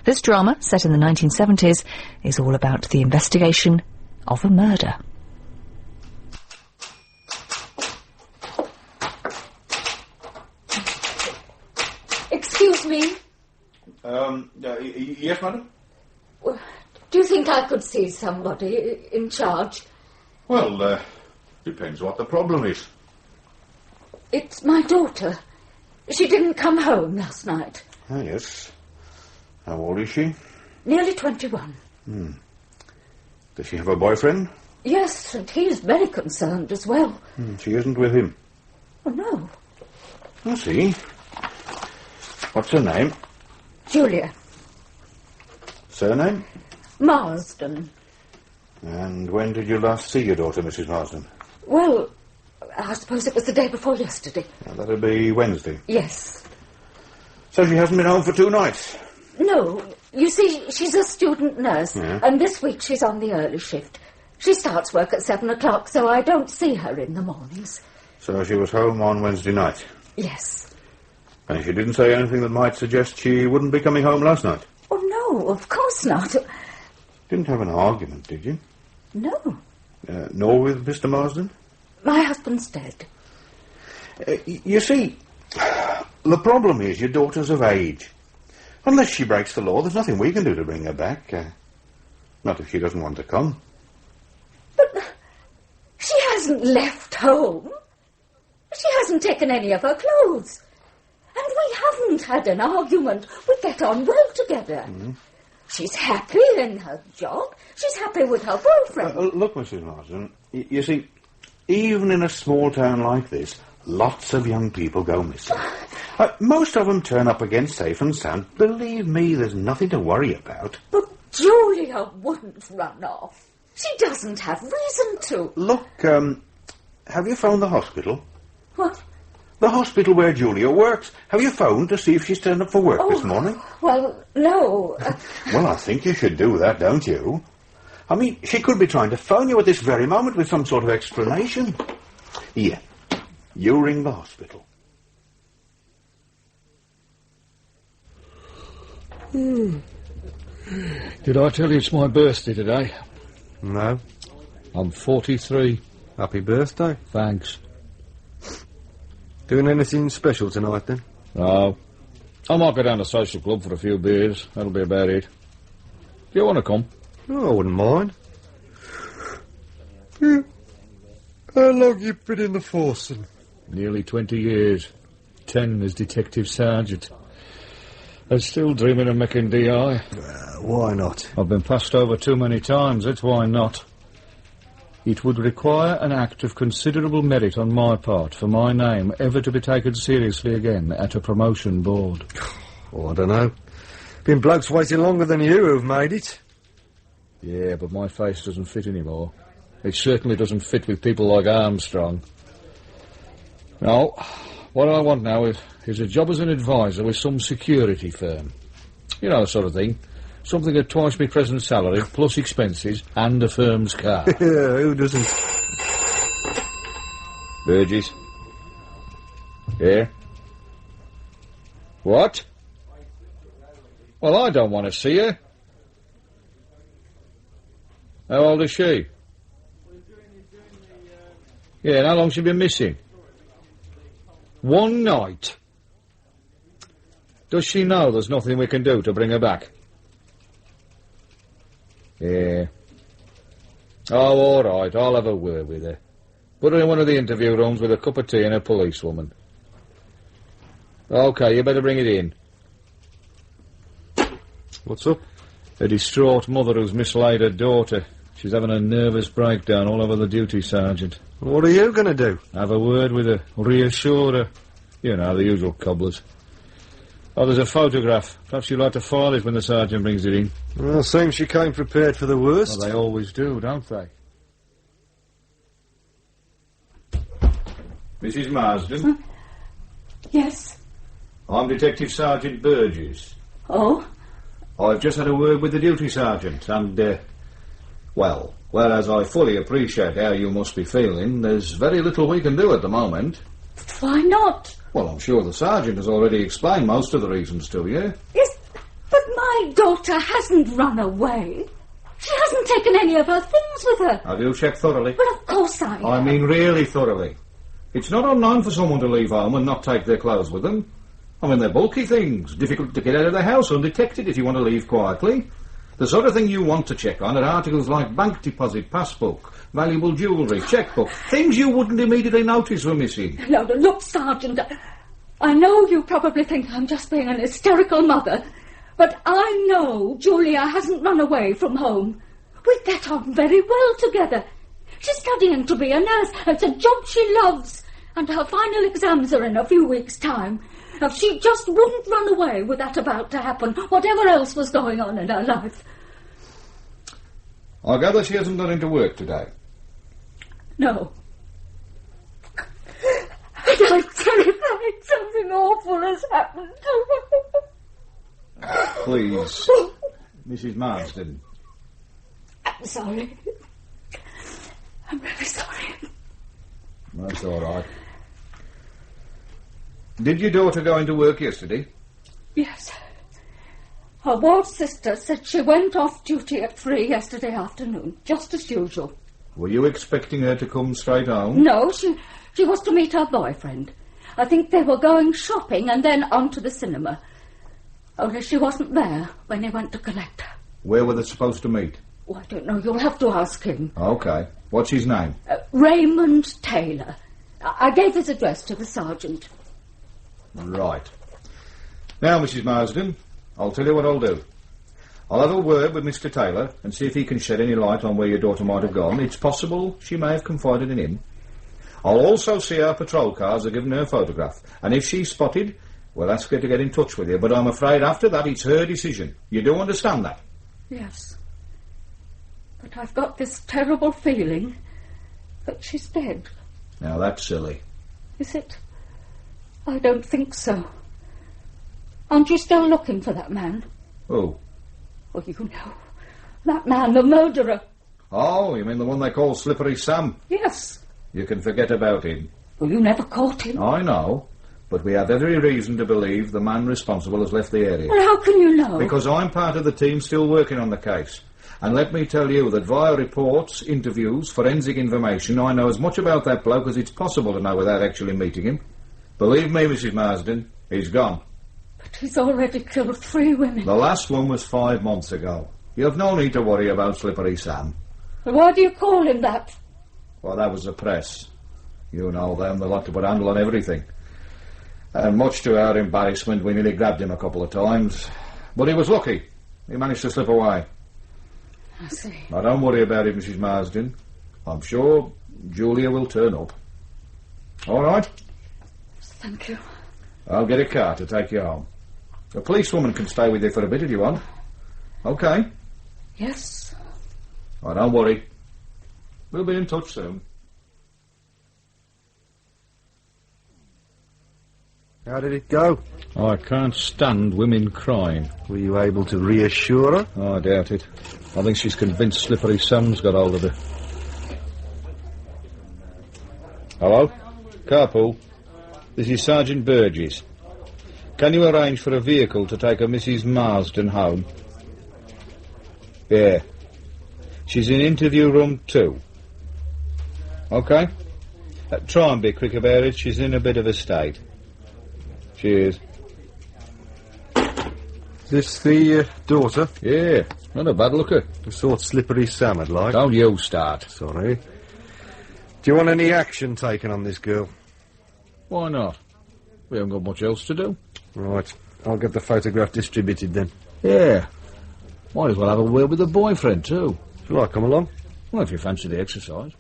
This drama, set in the 1970s, is all about the investigation of a murder. Excuse me? Yes, madam? Do you think I could see somebody in charge? Well, depends what the problem is. It's my daughter. She didn't come home last night. Ah, yes. How old is she? Nearly 21. Does she have a boyfriend? Yes, and he's very concerned as well. She isn't with him? Oh, no. I see. What's her name? Julia. Surname? Marsden. And when did you last see your daughter, Mrs. Marsden? Well, I suppose it was the day before yesterday. That'd be Wednesday. Yes. So she hasn't been home for 2 nights? No. You see, she's a student nurse, Yeah. and this week she's on the early shift. She starts work at 7 o'clock, so I don't see her in the mornings. So she was home on Wednesday night? Yes. And she didn't say anything that might suggest she wouldn't be coming home last night? Oh, no, of course not. Didn't have an argument, did you? No. Nor with Mr. Marsden? My husband's dead. You see, the problem is your daughter's of age. Unless she breaks the law, there's nothing we can do to bring her back. Not if she doesn't want to come. But she hasn't left home. She hasn't taken any of her clothes. And we haven't had an argument. We get on well together. She's happy in her job. She's happy with her boyfriend. Look, Mrs. Marsden, you see, even in a small town like this, lots of young people go missing. Most of them turn up again safe and sound. Believe me, there's nothing to worry about. But Julia wouldn't run off. She doesn't have reason to. Look, have you phoned the hospital? What? The hospital where Julia works. Have you phoned to see if she's turned up for work this morning? Well, no. Well, I think you should do that, don't you? I mean, she could be trying to phone you at this very moment with some sort of explanation. Here, you ring the hospital. Did I tell you it's my birthday today? No. I'm 43. Happy birthday. Thanks. Doing anything special tonight, then? No. I might go down to the social club for a few beers. That'll be about it. Do you want to come? Oh, I wouldn't mind. Yeah. How long you been in the force, then? Nearly 20 years. 10 as detective sergeant. I'm still dreaming of making DI. Why not? I've been passed over too many times, that's why not. It would require an act of considerable merit on my part for my name ever to be taken seriously again at a promotion board. Oh, I don't know. Been blokes waiting longer than you who've made it. Yeah, but my face doesn't fit anymore. It certainly doesn't fit with people like Armstrong. No, what I want now is a job as an advisor with some security firm. You know, the sort of thing. Something at twice my present salary, plus expenses, and a firm's car. Yeah, who doesn't? Burgess. Yeah? What? Well, I don't want to see her. How old is she? Yeah, and how long's she been missing? 1 night. Does she know there's nothing we can do to bring her back? Yeah. Oh, all right, I'll have a word with her. Put her in one of the interview rooms with a cup of tea and a policewoman. OK, you better bring it in. What's up? A distraught mother who's mislaid her daughter. She's having a nervous breakdown all over the duty sergeant. What are you going to do? Have a word with her, reassure her. You know, the usual cobblers. Oh, there's a photograph. Perhaps you'd like to file it when the sergeant brings it in. Well, seems she came prepared for the worst. Well, they always do, don't they? Mrs. Marsden? Yes. I'm Detective Sergeant Burgess. Oh? I've just had a word with the duty sergeant, and, well, whereas I fully appreciate how you must be feeling, there's very little we can do at the moment. But why not? Well, I'm sure the sergeant has already explained most of the reasons to you. Yes, but my My daughter hasn't run away. She hasn't taken any of her things with her. Have you checked thoroughly? Well, of course I have. I mean really thoroughly. It's not unknown for someone to leave home and not take their clothes with them. I mean, they're bulky things, difficult to get out of the house undetected if you want to leave quietly. The sort of thing you want to check on are articles like bank deposit, passbook, valuable jewellery, chequebook, things you wouldn't immediately notice were missing. No, look, Sergeant, I know you probably think I'm just being an hysterical mother, but I know Julia hasn't run away from home. We get on very well together. She's studying to be a nurse. It's a job she loves, and her final exams are in a few weeks' time. If she just wouldn't run away with that about to happen, whatever else was going on in her life. I gather she hasn't gone into work today. No. And I'm terrified something awful has happened to her. Please, Mrs. Marsden. I'm sorry. I'm really sorry. That's all right. Did your daughter go into work yesterday? Yes. Her ward sister said she went off duty at 3 yesterday afternoon, just as usual. Were you expecting her to come straight home? No, she was to meet her boyfriend. I think they were going shopping and then on to the cinema. Only she wasn't there when he went to collect her. Where were they supposed to meet? Oh, I don't know. You'll have to ask him. OK. What's his name? Raymond Taylor. I gave his address to the sergeant. Right. Now, Mrs. Marsden, I'll tell you what I'll do. I'll have a word with Mr. Taylor and see if he can shed any light on where your daughter might have gone. It's possible she may have confided in him. I'll also see our patrol cars are given her a photograph, and if she's spotted, we'll ask her to get in touch with you. But I'm afraid after that it's her decision. You do understand that? Yes. But I've got this terrible feeling that she's dead. Now, that's silly. Is it? I don't think so. Aren't you still looking for that man? Who? Oh, you know. That man, the murderer. Oh, you mean the one they call Slippery Sam? Yes. You can forget about him. Well, you never caught him. I know, but we have every reason to believe the man responsible has left the area. Well, how can you know? Because I'm part of the team still working on the case. And let me tell you that via reports, interviews, forensic information, I know as much about that bloke as it's possible to know without actually meeting him. Believe me, Mrs. Marsden, he's gone. But he's already killed 3 women. The last one was 5 months ago. You've no need to worry about Slippery Sam. Well, why do you call him that? Well, that was the press. You know them, they like to put a handle on everything. And much to our embarrassment, we nearly grabbed him a couple of times. But he was lucky. He managed to slip away. I see. Now, don't worry about it, Mrs. Marsden. I'm sure Julia will turn up. All right? Thank you. I'll get a car to take you home. A policewoman can stay with you for a bit if you want. OK? Yes. Oh, don't worry. We'll be in touch soon. How did it go? I can't stand women crying. Were you able to reassure her? Oh, I doubt it. I think she's convinced Slippery Sam's got hold of her. Hello? Carpool. This is Sergeant Burgess. Can you arrange for a vehicle to take a Mrs. Marsden home? Yeah. She's in interview room 2. OK? Try and be quick about it. She's in a bit of a state. Cheers. This the daughter? Yeah, not a bad looker. The sort Slippery Sam would like. Don't you start. Sorry. Do you want any action taken on this girl? Why not? We haven't got much else to do. Right. I'll get the photograph distributed then. Yeah. Might as well have a word with the boyfriend too. Shall I come along? Well, if you fancy the exercise.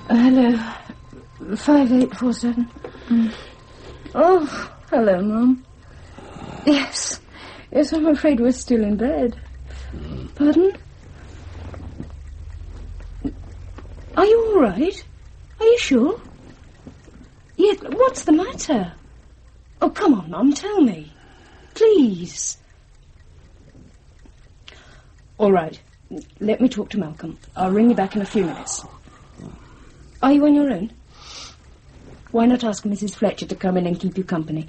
Hello. 5847. Oh, hello, Mum. Yes, I'm afraid we're still in bed. Pardon? Are you all right? Are you sure? Yes, what's the matter? Oh, come on, Mum, tell me. Please. All right. Let me talk to Malcolm. I'll ring you back in a few minutes. Are you on your own? Why not ask Mrs. Fletcher to come in and keep you company?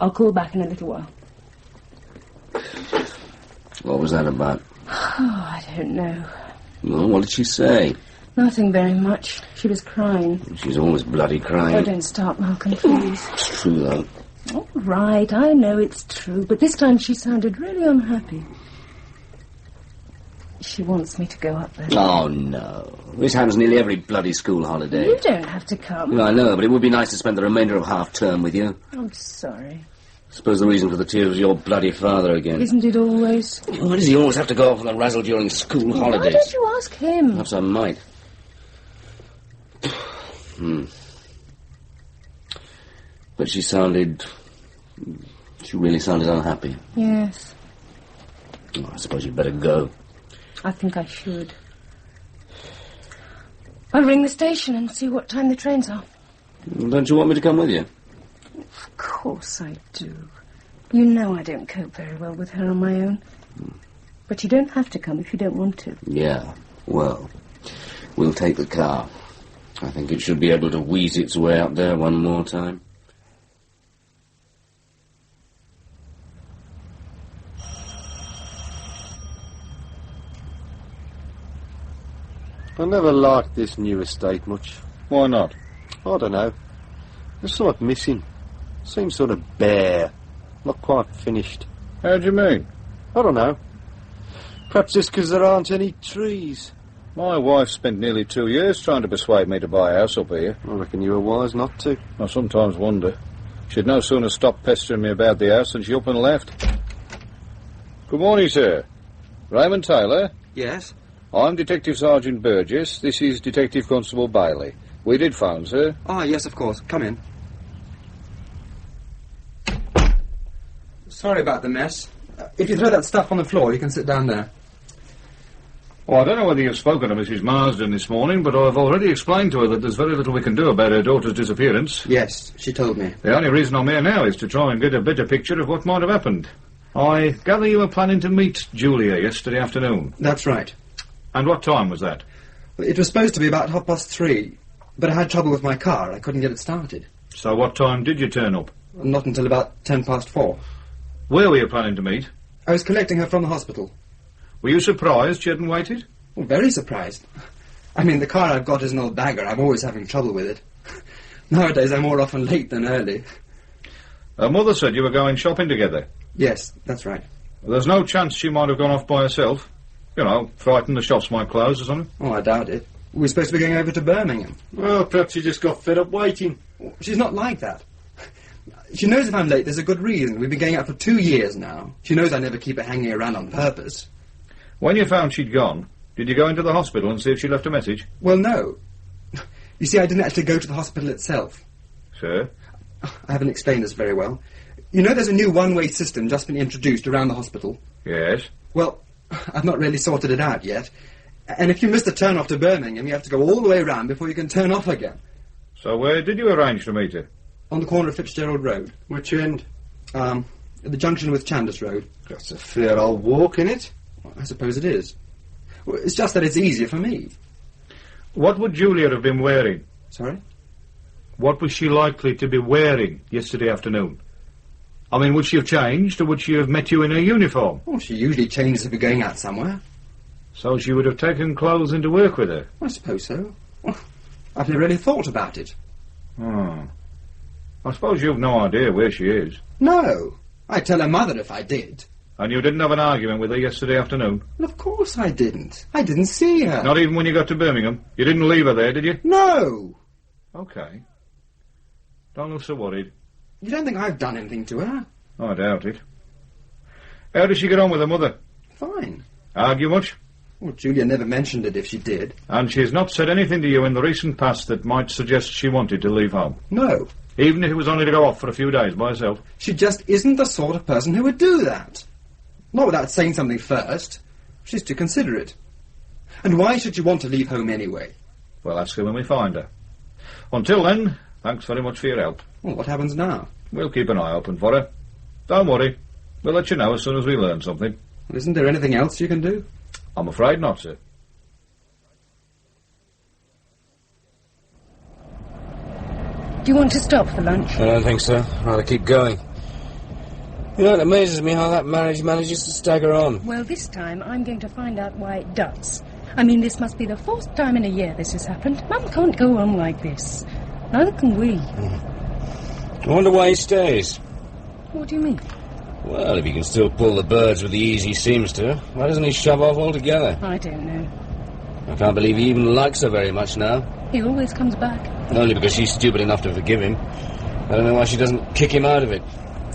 I'll call back in a little while. What was that about? Oh, I don't know. Well, what did she say? Nothing very much. She was crying. She's always bloody crying. Oh, don't start, Malcolm, please. It's true, though. All right, I know it's true, but this time she sounded really unhappy. She wants me to go up there. Oh, no. This happens nearly every bloody school holiday. You don't have to come. I know, but it would be nice to spend the remainder of half-term with you. I'm sorry. Suppose the reason for the tears was your bloody father again. Isn't it always? Why does he always have to go off on the razzle during school holidays? Why don't you ask him? Perhaps I might. But she really sounded unhappy. Yes. Oh, I suppose you'd better go. I think I should. I'll ring the station and see what time the trains are. Don't you want me to come with you? Of course I do. You know I don't cope very well with her on my own. But you don't have to come if you don't want to. Yeah, well, we'll take the car. I think it should be able to wheeze its way up there one more time. I never liked this new estate much. Why not? I don't know. There's something missing. Seems sort of bare. Not quite finished. How do you mean? I don't know. Perhaps just because there aren't any trees. My wife spent nearly 2 years trying to persuade me to buy a house up here. I reckon you were wise not to. I sometimes wonder. She'd no sooner stopped pestering me about the house than she up and left. Good morning, sir. Raymond Taylor? Yes? I'm Detective Sergeant Burgess. This is Detective Constable Bailey. We did phone, sir. Ah, yes, of course. Come in. Sorry about the mess. If you throw that stuff on the floor, you can sit down there. Well, I don't know whether you've spoken to Mrs. Marsden this morning, but I've already explained to her that there's very little we can do about her daughter's disappearance. Yes, she told me. The only reason I'm here now is to try and get a better picture of what might have happened. I gather you were planning to meet Julia yesterday afternoon. That's right. And what time was that? It was supposed to be about 3:30, but I had trouble with my car. I couldn't get it started. So what time did you turn up? Not until about 4:10. Where were you planning to meet? I was collecting her from the hospital. Were you surprised she hadn't waited? Oh, very surprised. I mean, the car I've got is an old bagger. I'm always having trouble with it. Nowadays, I'm more often late than early. Her mother said you were going shopping together. Yes, that's right. There's no chance she might have gone off by herself. You know, frightened the shops might close or something. Oh, I doubt it. We're supposed to be going over to Birmingham. Well, perhaps she just got fed up waiting. She's not like that. She knows if I'm late, there's a good reason. We've been going out for 2 years now. She knows I never keep her hanging around on purpose. When you found she'd gone, did you go into the hospital and see if she left a message? Well, no. You see, I didn't actually go to the hospital itself. Sir? I haven't explained this very well. You know there's a new one-way system just been introduced around the hospital? Yes. Well, I've not really sorted it out yet. And if you miss the turn-off to Birmingham, you have to go all the way around before you can turn off again. So where did you arrange to meet her? On the corner of Fitzgerald Road. Which end? At the junction with Chandos Road. That's a fair old walk, innit? Well, I suppose it is. Well, it's just that it's easier for me. What would Julia have been wearing? Sorry? What was she likely to be wearing yesterday afternoon? I mean, would she have changed, or would she have met you in her uniform? Well, she usually changes if we're going out somewhere. So she would have taken clothes into work with her? I suppose so. Well, I've never really thought about it. Oh. I suppose you've no idea where she is. No. I'd tell her mother if I did. And you didn't have an argument with her yesterday afternoon? Well, of course I didn't. I didn't see her. Not even when you got to Birmingham? You didn't leave her there, did you? No. OK. Don't look so worried. You don't think I've done anything to her? I doubt it. How does she get on with her mother? Fine. Argue much? Well, Julia never mentioned it if she did. And she's not said anything to you in the recent past that might suggest she wanted to leave home? No. Even if it was only to go off for a few days by herself? She just isn't the sort of person who would do that. Not without saying something first. She's too considerate. And why should she want to leave home anyway? Well, ask her when we find her. Until then, Thanks very much for your help. Well, what happens now? We'll keep an eye open for her. Don't worry. We'll let you know as soon as we learn something. Well, isn't there anything else you can do? I'm afraid not, sir. Do you want to stop for lunch? I don't think so. I'd rather keep going. You know, it amazes me how that marriage manages to stagger on. Well, this time I'm going to find out why it does. I mean, this must be the fourth time in a year this has happened. Mum can't go on like this. Neither can we. I wonder why he stays. What do you mean? Well, if he can still pull the birds with the ease he seems to, why doesn't he shove off altogether? I don't know. I can't believe he even likes her very much now. He always comes back. Only because she's stupid enough to forgive him. I don't know why she doesn't kick him out of it.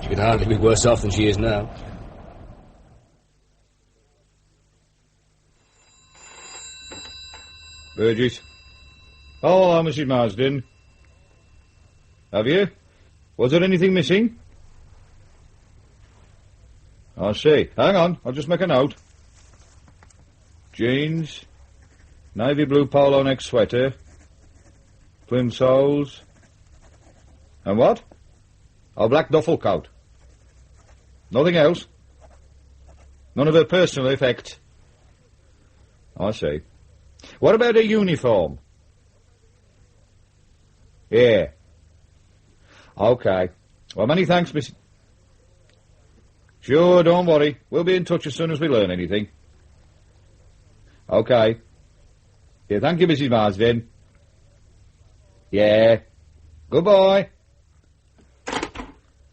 She could hardly be worse off than she is now. Burgess. Oh, hello, Mrs. Marsden. Have you? Was there anything missing? I see. Hang on, I'll just make a note. Jeans, navy blue polo neck sweater, plimsolls, and what? A black duffel coat. Nothing else? None of her personal effects? I see. What about her uniform? Yeah. OK. Well, many thanks, Miss... Sure, don't worry. We'll be in touch as soon as we learn anything. OK. Yeah, thank you, Mrs. Marsden. Yeah. Goodbye.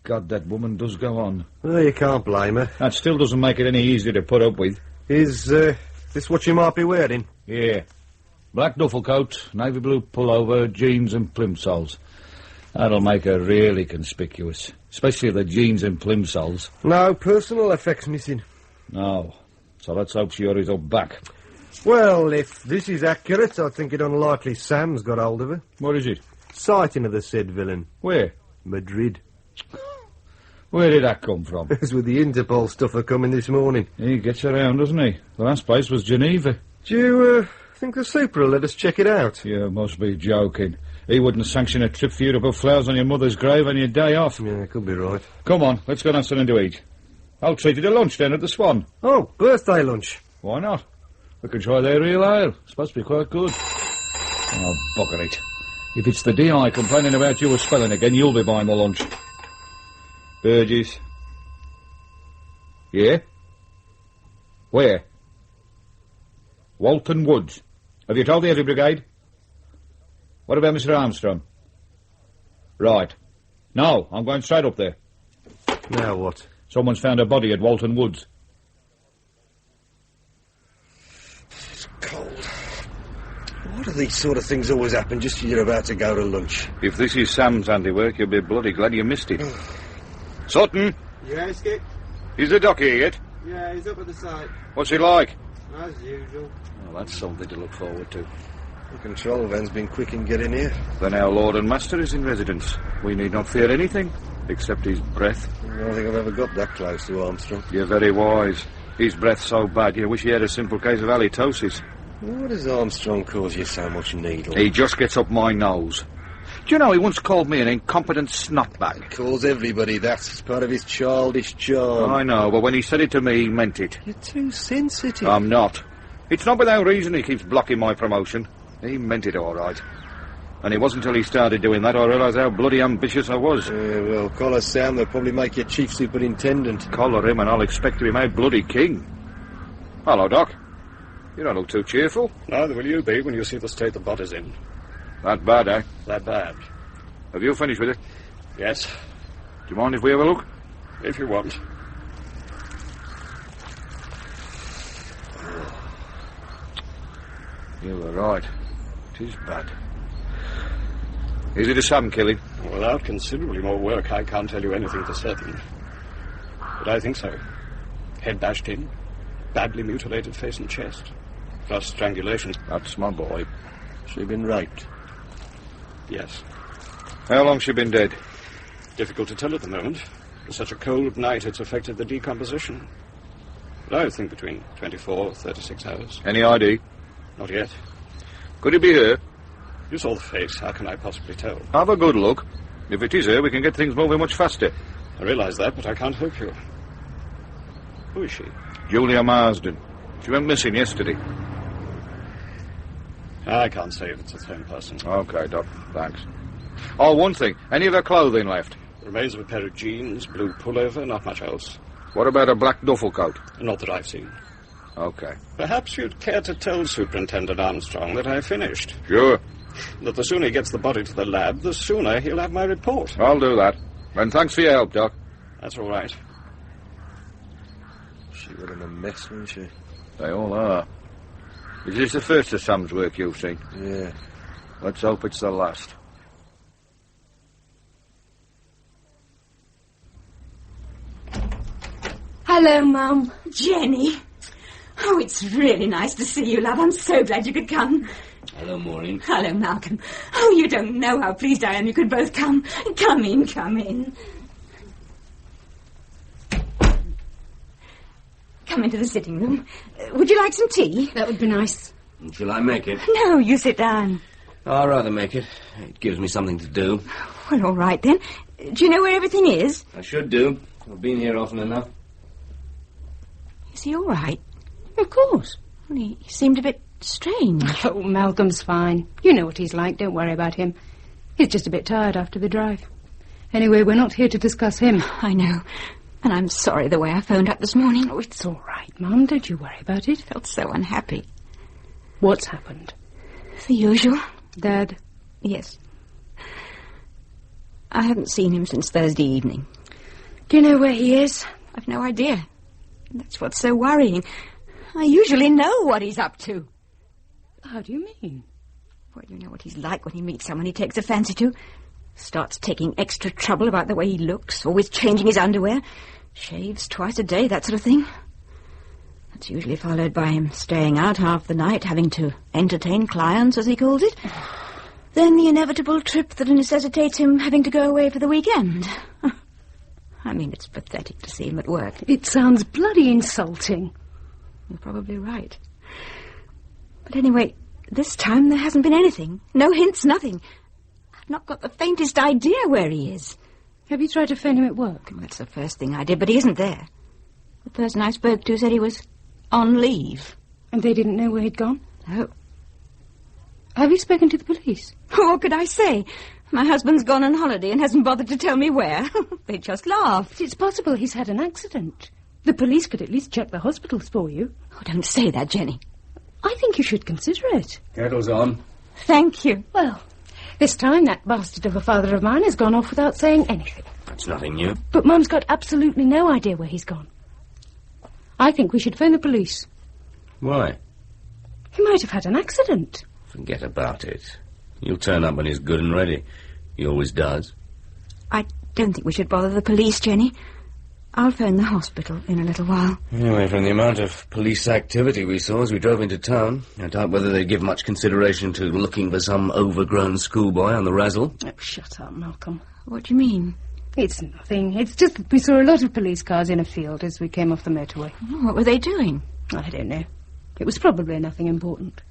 God, that woman does go on. Well, you can't blame her. That still doesn't make it any easier to put up with. Is this what you might be wearing? Yeah. Black duffel coat, navy blue pullover, jeans and plimsolls. That'll make her really conspicuous. Especially the jeans and plimsolls. No personal effects missing. No. So let's hope she hurries up back. Well, if this is accurate, I think it unlikely Sam's got hold of her. What is it? Sighting of the said villain. Where? Madrid. Where did that come from? It was with the Interpol stuffer coming this morning. He gets around, doesn't he? The last place was Geneva. Do you think the super will let us check it out? You must be joking. He wouldn't sanction a trip for you to put flowers on your mother's grave on your day off. Yeah, could be right. Come on, let's go and have something to eat. I'll treat you to lunch then at the Swan. Oh, birthday lunch. Why not? We can try their real ale. It's supposed to be quite good. Oh, bugger it. If it's the DI complaining about you spelling again, you'll be buying the lunch. Burgess. Yeah? Where? Walton Woods. Have you told the Heavy Brigade? What about Mr. Armstrong? Right. No, I'm going straight up there. Now what? Someone's found a body at Walton Woods. It's cold. Why do these sort of things always happen just as you're about to go to lunch? If this is Sam's handiwork, you'll be bloody glad you missed it. Sutton! Yeah, Skip? Is the doc here yet? Yeah, he's up at the site. What's it like? As usual. Well, that's something to look forward to. The control van's been quick in getting here. Then our Lord and Master is in residence. We need not fear anything, except his breath. I don't think I've ever got that close to Armstrong. You're very wise. His breath's so bad you wish he had a simple case of halitosis. Why does Armstrong cause you so much needle? He just gets up my nose. Do you know, he once called me an incompetent snotbag. He calls everybody that. It's part of his childish charm. I know, but when he said it to me, he meant it. You're too sensitive. I'm not. It's not without reason he keeps blocking my promotion. He meant it all right. And it wasn't until he started doing that I realised how bloody ambitious I was. Yeah, well, collar Sam, they'll probably make you chief superintendent. Collar him and I'll expect to be made bloody king. Hello, Doc. You don't look too cheerful. Neither will you be when you see the state the body's in. That bad, eh? That bad. Have you finished with it? Yes. Do you mind if we have a look? If you want. You were right. It is bad. Is it a Sam killing? Without considerably more work, I can't tell you anything for certain. But I think so. Head bashed in, badly mutilated face and chest, plus strangulation. That's my boy. She been raped? Yes. How long's she been dead? Difficult to tell at the moment. For such a cold night, it's affected the decomposition. But I think between 24 or 36 hours. Any ID? Not yet. Could it be her? You saw the face. How can I possibly tell? Have a good look. If it is her, we can get things moving much faster. I realise that, but I can't help you. Who is she? Julia Marsden. She went missing yesterday. I can't say if it's the same person. OK, Doc. Thanks. Oh, one thing. Any of her clothing left? Remains of a pair of jeans, blue pullover, not much else. What about a black duffel coat? Not that I've seen. OK. Perhaps you'd care to tell Superintendent Armstrong that I finished. Sure. That the sooner he gets the body to the lab, the sooner he'll have my report. I'll do that. And thanks for your help, Doc. That's all right. She was in a mess, wasn't she? They all are. Is this the first of Sam's work you've seen? Yeah. Let's hope it's the last. Hello, Mum. Jenny. Oh, it's really nice to see you, love. I'm so glad you could come. Hello, Maureen. Hello, Malcolm. Oh, you don't know how pleased I am you could both come. Come in, come in. Come into the sitting room. Would you like some tea? That would be nice. Shall I make it? No, you sit down. I'd rather make it. It gives me something to do. Well, all right, then. Do you know where everything is? I should do. I've been here often enough. Is he all right? Of course. Well, he seemed a bit strange. Oh, Malcolm's fine. You know what he's like. Don't worry about him. He's just a bit tired after the drive. Anyway, we're not here to discuss him. I know. And I'm sorry the way I phoned up this morning. Oh, it's all right, Mum. Don't you worry about it. Felt so unhappy. What's happened? The usual. Dad? Yes. I haven't seen him since Thursday evening. Do you know where he is? I've no idea. That's what's so worrying. I usually know what he's up to. How do you mean? Well, you know what he's like when he meets someone he takes a fancy to. Starts taking extra trouble about the way he looks, always changing his underwear, shaves twice a day, that sort of thing. That's usually followed by him staying out half the night, having to entertain clients, as he calls it. Then the inevitable trip that necessitates him having to go away for the weekend. I mean, it's pathetic to see him at work. It sounds bloody insulting. You're probably right. But anyway, this time there hasn't been anything. No hints, nothing. I've not got the faintest idea where he is. Have you tried to phone him at work? Well, that's the first thing I did, but he isn't there. The person I spoke to said he was on leave. And they didn't know where he'd gone? No. Have you spoken to the police? What could I say? My husband's gone on holiday and hasn't bothered to tell me where. They just laughed. It's possible he's had an accident. The police could at least check the hospitals for you. Oh, don't say that, Jenny. I think you should consider it. Kettle's on. Thank you. Well, this time that bastard of a father of mine has gone off without saying anything. That's nothing new. But Mum's got absolutely no idea where he's gone. I think we should phone the police. Why? He might have had an accident. Forget about it. He'll turn up when he's good and ready. He always does. I don't think we should bother the police, Jenny. I'll phone the hospital in a little while. Anyway, from the amount of police activity we saw as we drove into town, I doubt whether they'd give much consideration to looking for some overgrown schoolboy on the razzle. Oh, shut up, Malcolm. What do you mean? It's nothing. It's just that we saw a lot of police cars in a field as we came off the motorway. Oh, what were they doing? I don't know. It was probably nothing important.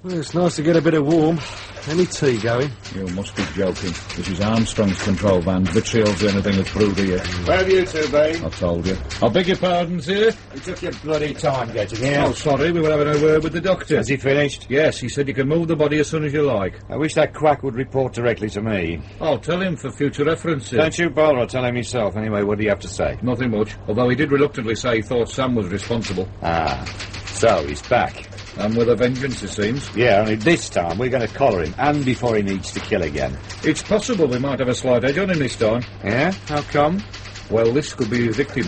Well, it's nice to get a bit of warm. Any tea going? You must be joking. This is Armstrong's control van. Vitriol's the only thing that's brewed here. Where have you two been? I told you. I beg your pardon, sir. You took your bloody time getting here. Oh, sorry, we were having a word with the doctor. Has he finished? Yes, he said you can move the body as soon as you like. I wish that quack would report directly to me. I'll tell him for future reference, sir. Don't you bother, I'll tell him yourself. Anyway, what do you have to say? Nothing much, although he did reluctantly say he thought Sam was responsible. Ah, so he's back. And with a vengeance, it seems. Yeah, only this time we're going to collar him, and before he needs to kill again. It's possible we might have a slight edge on him this time. Yeah? How come? Well, this could be his victim.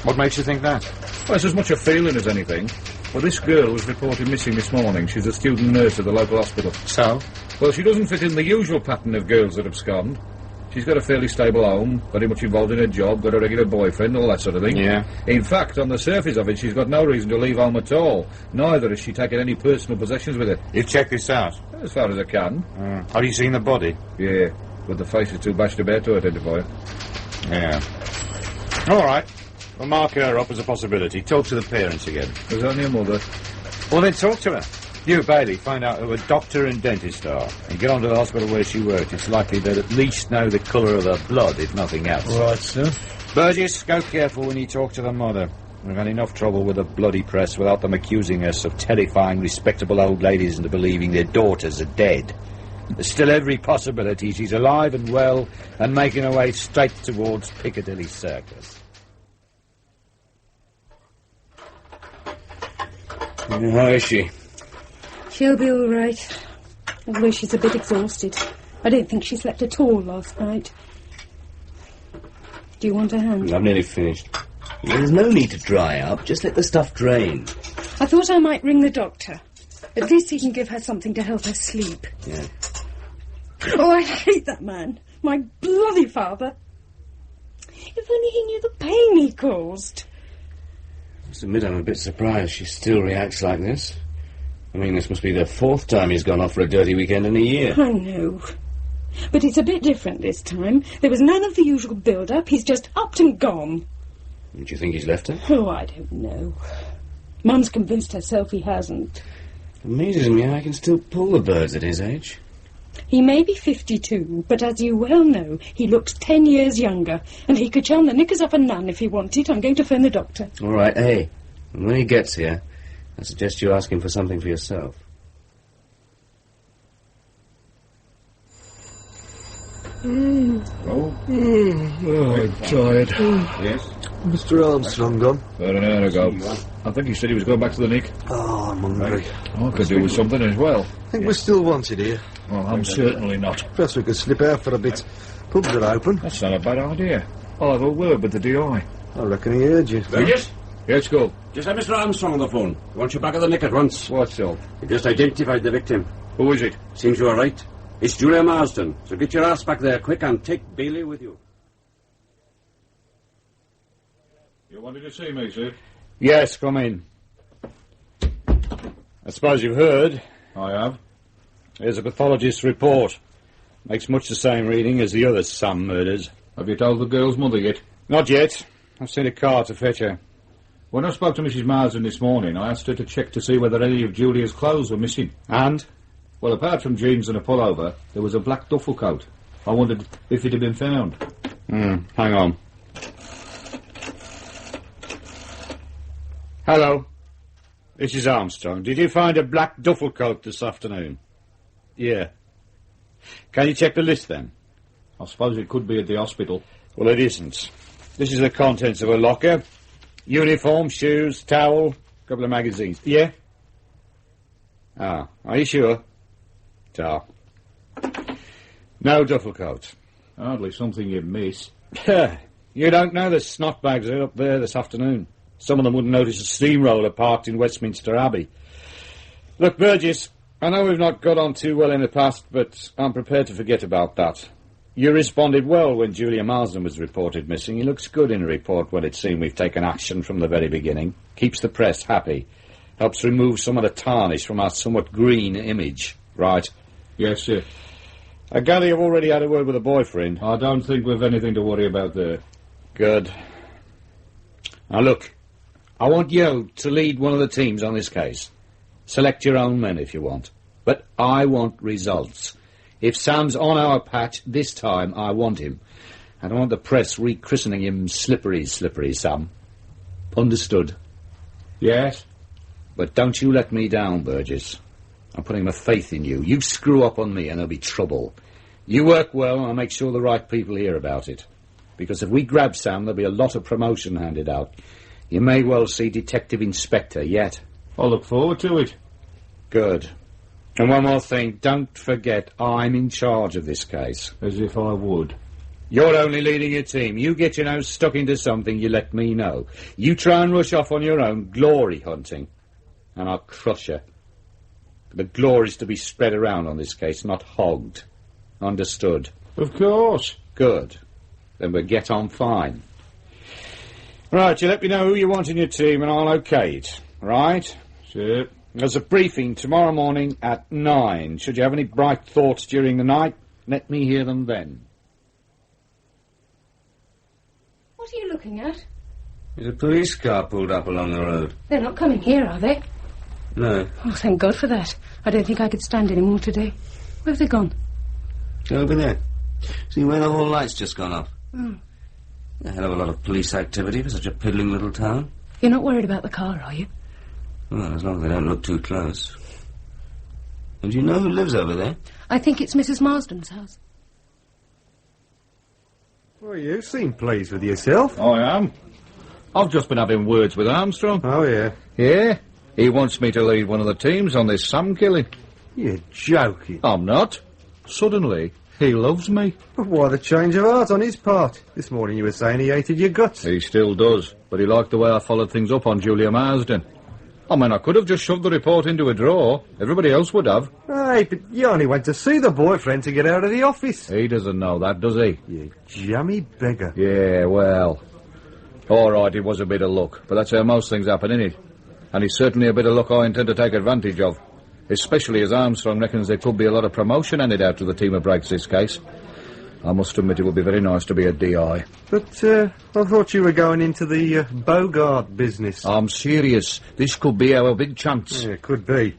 What makes you think that? Well, it's as much a feeling as anything. Well, this girl was reported missing this morning. She's a student nurse at the local hospital. So? Well, she doesn't fit in the usual pattern of girls that abscond. She's got a fairly stable home, very much involved in her job, got a regular boyfriend, all that sort of thing. Yeah. In fact, on the surface of it, she's got no reason to leave home at all. Neither has she taken any personal possessions with her. You've checked this out? As far as I can. Have you seen the body? Yeah, but the face is too bashed about to identify her. Yeah. All right. We'll mark her up as a possibility. Talk to the parents again. There's only a mother. Well, then talk to her. You, Bailey, find out who a doctor and dentist are, and get on to the hospital where she worked. It's likely they'd at least know the colour of her blood, if nothing else. Right, sir. Burgess, go careful when you talk to the mother. We've had enough trouble with the bloody press without them accusing us of terrifying respectable old ladies into believing their daughters are dead. There's still every possibility she's alive and well and making her way straight towards Piccadilly Circus. How is she? She'll be all right. Although she's a bit exhausted. I don't think she slept at all last night. Do you want a hand? I'm nearly finished. There's no need to dry up. Just let the stuff drain. I thought I might ring the doctor. At least he can give her something to help her sleep. Yeah. Oh, I hate that man. My bloody father. If only he knew the pain he caused. I must admit I'm a bit surprised she still reacts like this. I mean, this must be the 4th time he's gone off for a dirty weekend in a year. I know. But it's a bit different this time. There was none of the usual build-up. He's just upped and gone. Don't you think he's left her? Oh, I don't know. Mum's convinced herself he hasn't. Amazes me how I can still pull the birds at his age. He may be 52, but as you well know, he looks 10 years younger, and he could charm the knickers off a nun if he wanted. I'm going to phone the doctor. All right, hey, when he gets here, I suggest you ask him for something for yourself. Oh, I'm tired. yes? Mr. Armstrong gone? About an hour ago. I think he said he was going back to the Nick. Oh, I'm hungry. I could do with something as well. I think we're still wanted here. Well, I'm certainly not. Perhaps we could slip out for a bit. Pubs are open. That's not a bad idea. I'll have a word with the DI. I reckon he heard you. Burgess? Let's go. Just have Mr. Armstrong on the phone. He wants you back at the Nick at once. What's up? He just identified the victim. Who is it? Seems you are right. It's Julia Marsden. So get your ass back there quick and take Bailey with you. You wanted to see me, sir? Yes, come in. I suppose you've heard. I have. Here's a pathologist's report. Makes much the same reading as the other Sam murders. Have you told the girl's mother yet? Not yet. I've sent a car to fetch her. When I spoke to Mrs. Marsden this morning, I asked her to check to see whether any of Julia's clothes were missing. And? Well, apart from jeans and a pullover, there was a black duffel coat. I wondered if it had been found. Hang on. Hello. This is Armstrong. Did you find a black duffel coat this afternoon? Yeah. Can you check the list, then? I suppose it could be at the hospital. Well, it isn't. This is the contents of a locker. Uniform, shoes, towel, couple of magazines. Yeah? Ah, are you sure? Ta. No duffel coat. Hardly something you'd miss. You don't know the snotbags are up there this afternoon. Some of them wouldn't notice a steamroller parked in Westminster Abbey. Look, Burgess, I know we've not got on too well in the past, but I'm prepared to forget about that. You responded well when Julia Marsden was reported missing. He looks good in a report when it's seen we've taken action from the very beginning. Keeps the press happy. Helps remove some of the tarnish from our somewhat green image. Right? Yes, sir. I gather you've already had a word with a boyfriend. I don't think we've anything to worry about there. Good. Now, look. I want you to lead one of the teams on this case. Select your own men if you want. But I want results. If Sam's on our patch this time, I want him. I don't want the press rechristening him Slippery Sam. Understood? Yes. But don't you let me down, Burgess. I'm putting my faith in you. You screw up on me and there'll be trouble. You work well and I'll make sure the right people hear about it. Because if we grab Sam, there'll be a lot of promotion handed out. You may well see Detective Inspector yet. I'll look forward to it. Good. And one more thing, don't forget I'm in charge of this case. As if I would. You're only leading your team. You get your nose stuck into something, you let me know. You try and rush off on your own, glory hunting. And I'll crush you. The glory's to be spread around on this case, not hogged. Understood? Of course. Good. Then we'll get on fine. Right, you let me know who you want in your team and I'll okay it. Right? Sure. There's a briefing tomorrow morning at 9. Should you have any bright thoughts during the night, let me hear them then. What are you looking at? There's a police car pulled up along the road. They're not coming here, are they? No. Oh, thank God for that. I don't think I could stand any more today. Where have they gone? Over there. See where the whole light's just gone off? Oh. A hell of a lot of police activity for such a piddling little town. You're not worried about the car, are you? Well, as long as they don't look too close. And do you know who lives over there? I think it's Mrs. Marsden's house. Well, you seem pleased with yourself. I am. I've just been having words with Armstrong. Oh, yeah? Yeah. He wants me to lead one of the teams on this Sam killing. You're joking. I'm not. Suddenly, he loves me. But why the change of heart on his part? This morning you were saying he hated your guts. He still does, but he liked the way I followed things up on Julia Marsden. I mean, I could have just shoved the report into a drawer. Everybody else would have. Hey, but you only went to see the boyfriend to get out of the office. He doesn't know that, does he? You jammy beggar. Yeah, well... All right, it was a bit of luck, but that's how most things happen, innit? And it's certainly a bit of luck I intend to take advantage of. Especially as Armstrong reckons there could be a lot of promotion handed out to the team who breaks this case. I must admit it would be very nice to be a DI. But, I thought you were going into the Bogart business. I'm serious. This could be our big chance. Yeah, could be.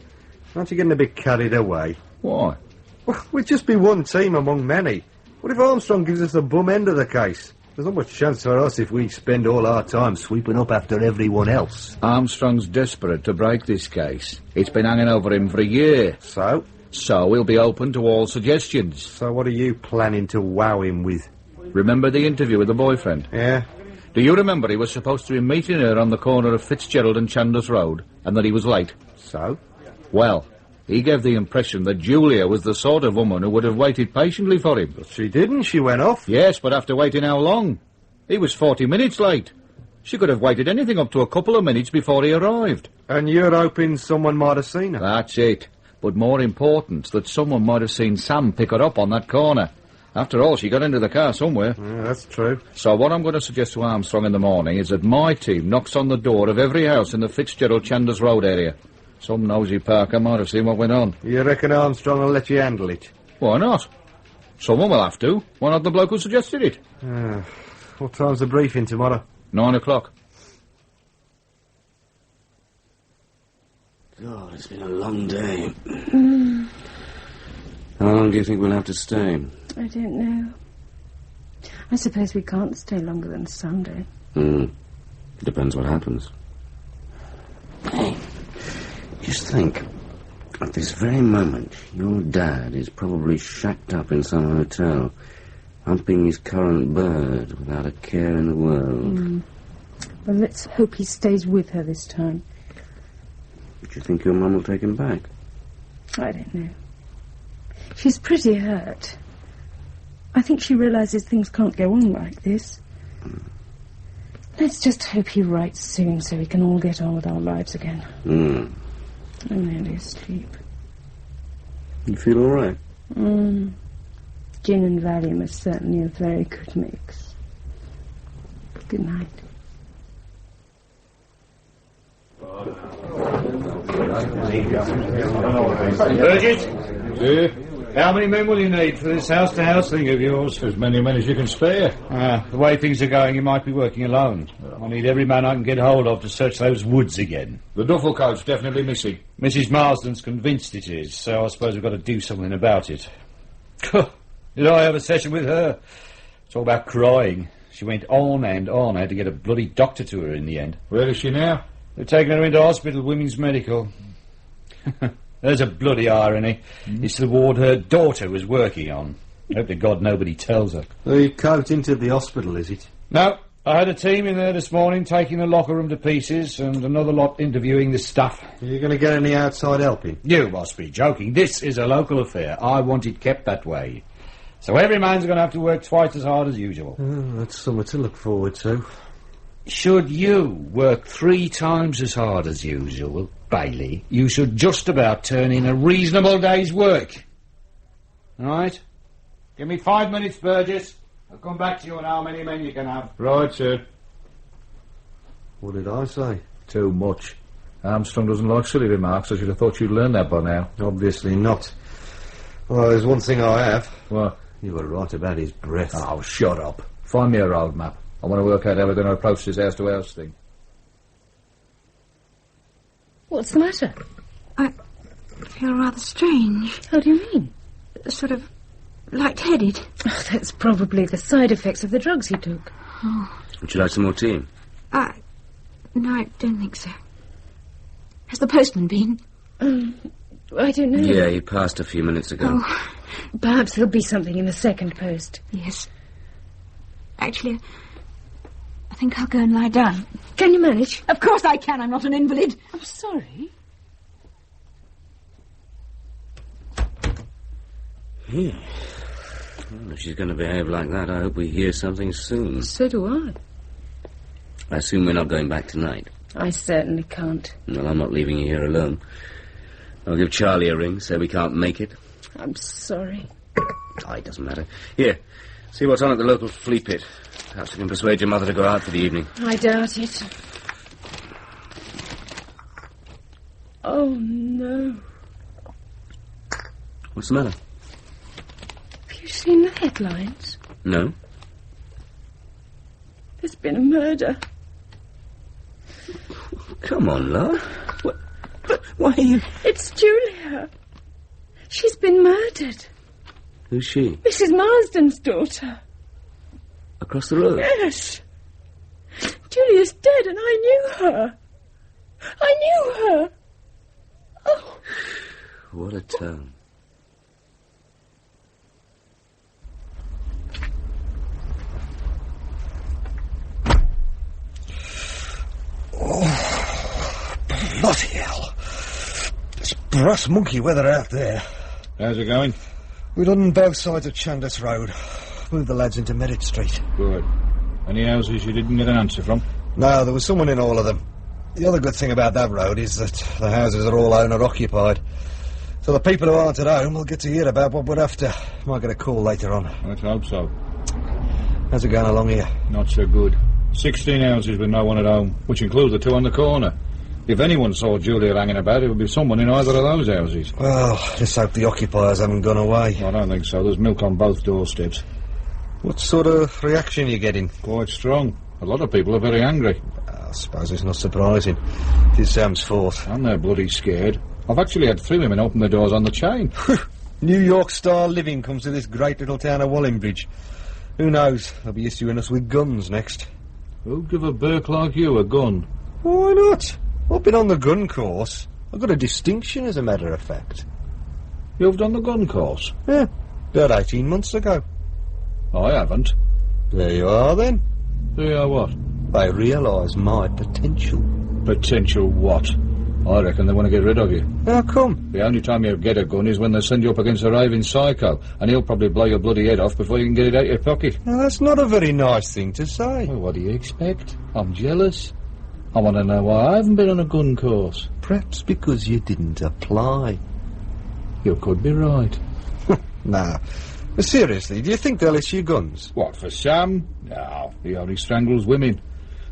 Aren't you getting a bit carried away? Why? Well, we'd just be one team among many. What if Armstrong gives us the bum end of the case? There's not much chance for us if we spend all our time sweeping up after everyone else. Armstrong's desperate to break this case. It's been hanging over him for a year. So? So we'll be open to all suggestions. So what are you planning to wow him with? Remember the interview with the boyfriend? Yeah. Do you remember he was supposed to be meeting her on the corner of Fitzgerald and Chandos Road, and that he was late? So? Well, he gave the impression that Julia was the sort of woman who would have waited patiently for him. But she didn't. She went off. Yes, but after waiting how long? He was 40 minutes late. She could have waited anything up to a couple of minutes before he arrived. And you're hoping someone might have seen her? That's it. But more important, that someone might have seen Sam pick her up on that corner. After all, she got into the car somewhere. Yeah, that's true. So what I'm going to suggest to Armstrong in the morning is that my team knocks on the door of every house in the Fitzgerald Chandos Road area. Some nosy Parker might have seen what went on. You reckon Armstrong will let you handle it? Why not? Someone will have to. Why not the bloke who suggested it? What time's the briefing tomorrow? 9 o'clock. God, it's been a long day. How long do you think we'll have to stay? I don't know. I suppose we can't stay longer than Sunday. Depends what happens. Hey, just think. At this very moment, your dad is probably shacked up in some hotel, humping his currant bird without a care in the world. Well, let's hope he stays with her this time. Do you think your mum will take him back? I don't know. She's pretty hurt. I think she realises things can't go on like this. Let's just hope he writes soon so we can all get on with our lives again. I'm nearly asleep. You feel all right? Gin and Valium is certainly a very good mix. Good night. Burgess? Yeah? How many men will you need for this house-to-house thing of yours? As many men as you can spare. The way things are going, you might be working alone. I need every man I can get hold of to search those woods again. The duffel coat's definitely missing. Mrs. Marsden's convinced it is, so I suppose we've got to do something about it. Did I have a session with her? It's all about crying. She went on and on. I had to get a bloody doctor to her in the end. Where is she now? They've taken her into hospital, Women's Medical. There's a bloody irony. It's the ward her daughter was working on. Hope to God nobody tells her. The coat into the hospital, is it? No, I had a team in there this morning taking the locker room to pieces and another lot interviewing the staff. Are you going to get any outside helping? You must be joking. This is a local affair. I want it kept that way. So every man's going to have to work twice as hard as usual. That's something to look forward to. Should you work 3 times as hard as usual, Bailey, you should just about turn in a reasonable day's work. All right? Give me 5 minutes, Burgess. I'll come back to you on how many men you can have. Right, sir. What did I say? Too much. Armstrong doesn't like silly remarks. I should have thought you'd learned that by now. Obviously not. Well, there's one thing I have. What? You were right about his breath. Oh, shut up. Find me a road map. I want to work out how we're going to approach this house-to-house thing. What's the matter? I feel rather strange. How do you mean? Sort of light-headed. Oh, that's probably the side effects of the drugs you took. Oh. Would you like some more tea? No, I don't think so. Has the postman been? I don't know. Yeah, he passed a few minutes ago. Oh. Perhaps there'll be something in the second post. Yes. Actually, I think I'll go and lie down. Can you manage? Of course I can. I'm not an invalid. I'm sorry. Yeah. Well, if she's going to behave like that, I hope we hear something soon. So do I. I assume we're not going back tonight. I certainly can't. Well, I'm not leaving you here alone. I'll give Charlie a ring, say we can't make it. I'm sorry. Oh, it doesn't matter. Here, see what's on at the local flea pit. Perhaps we can persuade your mother to go out for the evening. I doubt it. Oh, no. What's the matter? Have you seen the headlines? No. There's been a murder. Come on, love. Why are you... It's Julia. She's been murdered. Who's she? Mrs. Marsden's daughter. Across the road? Yes. Julia's dead and I knew her. I knew her. Oh. What a tone. Oh, bloody hell. It's brass monkey weather out there. How's it going? We're on both sides of Chandos Road. Moved the lads into Merritt Street. Good. Any houses you didn't get an answer from? No, there was someone in all of them. The other good thing about that road is that the houses are all owner-occupied. So the people who aren't at home will get to hear about what we're after. Might get a call later on. Let's hope so. How's it going along here? Not so good. 16 houses with no one at home, which includes the two on the corner. If anyone saw Julia hanging about, it would be someone in either of those houses. Well, let's hope the occupiers haven't gone away. I don't think so. There's milk on both doorsteps. What sort of reaction are you getting? Quite strong. A lot of people are very angry. I suppose it's not surprising. It is Sam's fault. And they're bloody scared. I've actually had 3 women open the doors on the chain. New York-style living comes to this great little town of Wallingbridge. Who knows? They'll be issuing us with guns next. Who'd give a Burke like you a gun? Why not? I've been on the gun course. I've got a distinction, as a matter of fact. You've done the gun course? Yeah, about 18 months ago. I haven't. There you are, then. There you are what? They realise my potential. Potential what? I reckon they want to get rid of you. How come? The only time you get a gun is when they send you up against a raving psycho, and he'll probably blow your bloody head off before you can get it out your pocket. Now, that's not a very nice thing to say. Well, what do you expect? I'm jealous. I want to know why I haven't been on a gun course. Perhaps because you didn't apply. You could be right. Nah. But seriously, do you think they'll issue guns? What, for Sam? No, he only strangles women.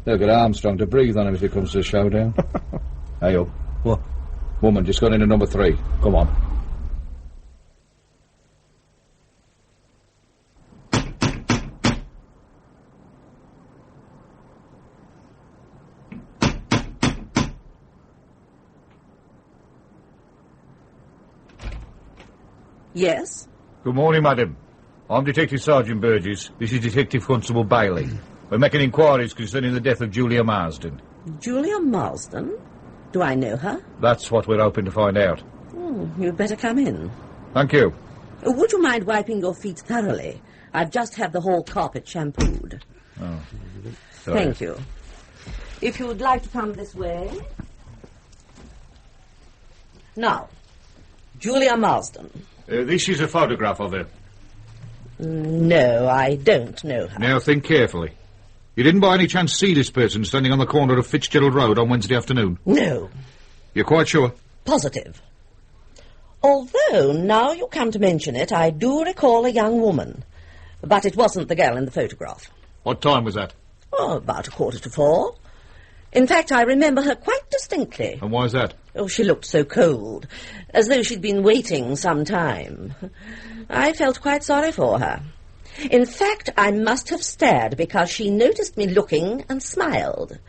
They'll get Armstrong to breathe on him if it comes to a showdown. Hey, up. What? Woman, just got into number 3. Come on. Yes? Good morning, madam. I'm Detective Sergeant Burgess. This is Detective Constable Bailey. We're making inquiries concerning the death of Julia Marsden. Julia Marsden? Do I know her? That's what we're hoping to find out. You'd better come in. Thank you. Would you mind wiping your feet thoroughly? I've just had the whole carpet shampooed. Oh. Sorry. Thank you. If you would like to come this way. Now, Julia Marsden. This is a photograph of her. No, I don't know her. Now think carefully. You didn't by any chance see this person standing on the corner of Fitzgerald Road on Wednesday afternoon? No. You're quite sure? Positive. Although, now you come to mention it, I do recall a young woman. But it wasn't the girl in the photograph. What time was that? Oh, about 3:45. In fact, I remember her quite distinctly. And why is that? Oh, she looked so cold, as though she'd been waiting some time. I felt quite sorry for her. In fact, I must have stared because she noticed me looking and smiled.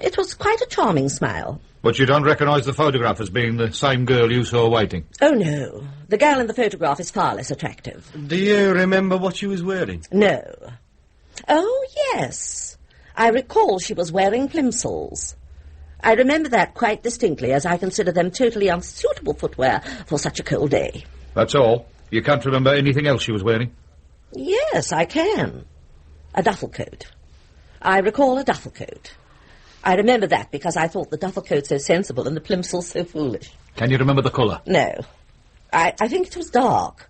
It was quite a charming smile. But you don't recognise the photograph as being the same girl you saw waiting? Oh, no. The girl in the photograph is far less attractive. Do you remember what she was wearing? No. Oh, yes. I recall she was wearing plimsolls. I remember that quite distinctly, as I consider them totally unsuitable footwear for such a cold day. That's all? You can't remember anything else she was wearing? Yes, I can. A duffel coat. I recall a duffel coat. I remember that because I thought the duffel coat so sensible and the plimsolls so foolish. Can you remember the colour? No. I think it was dark.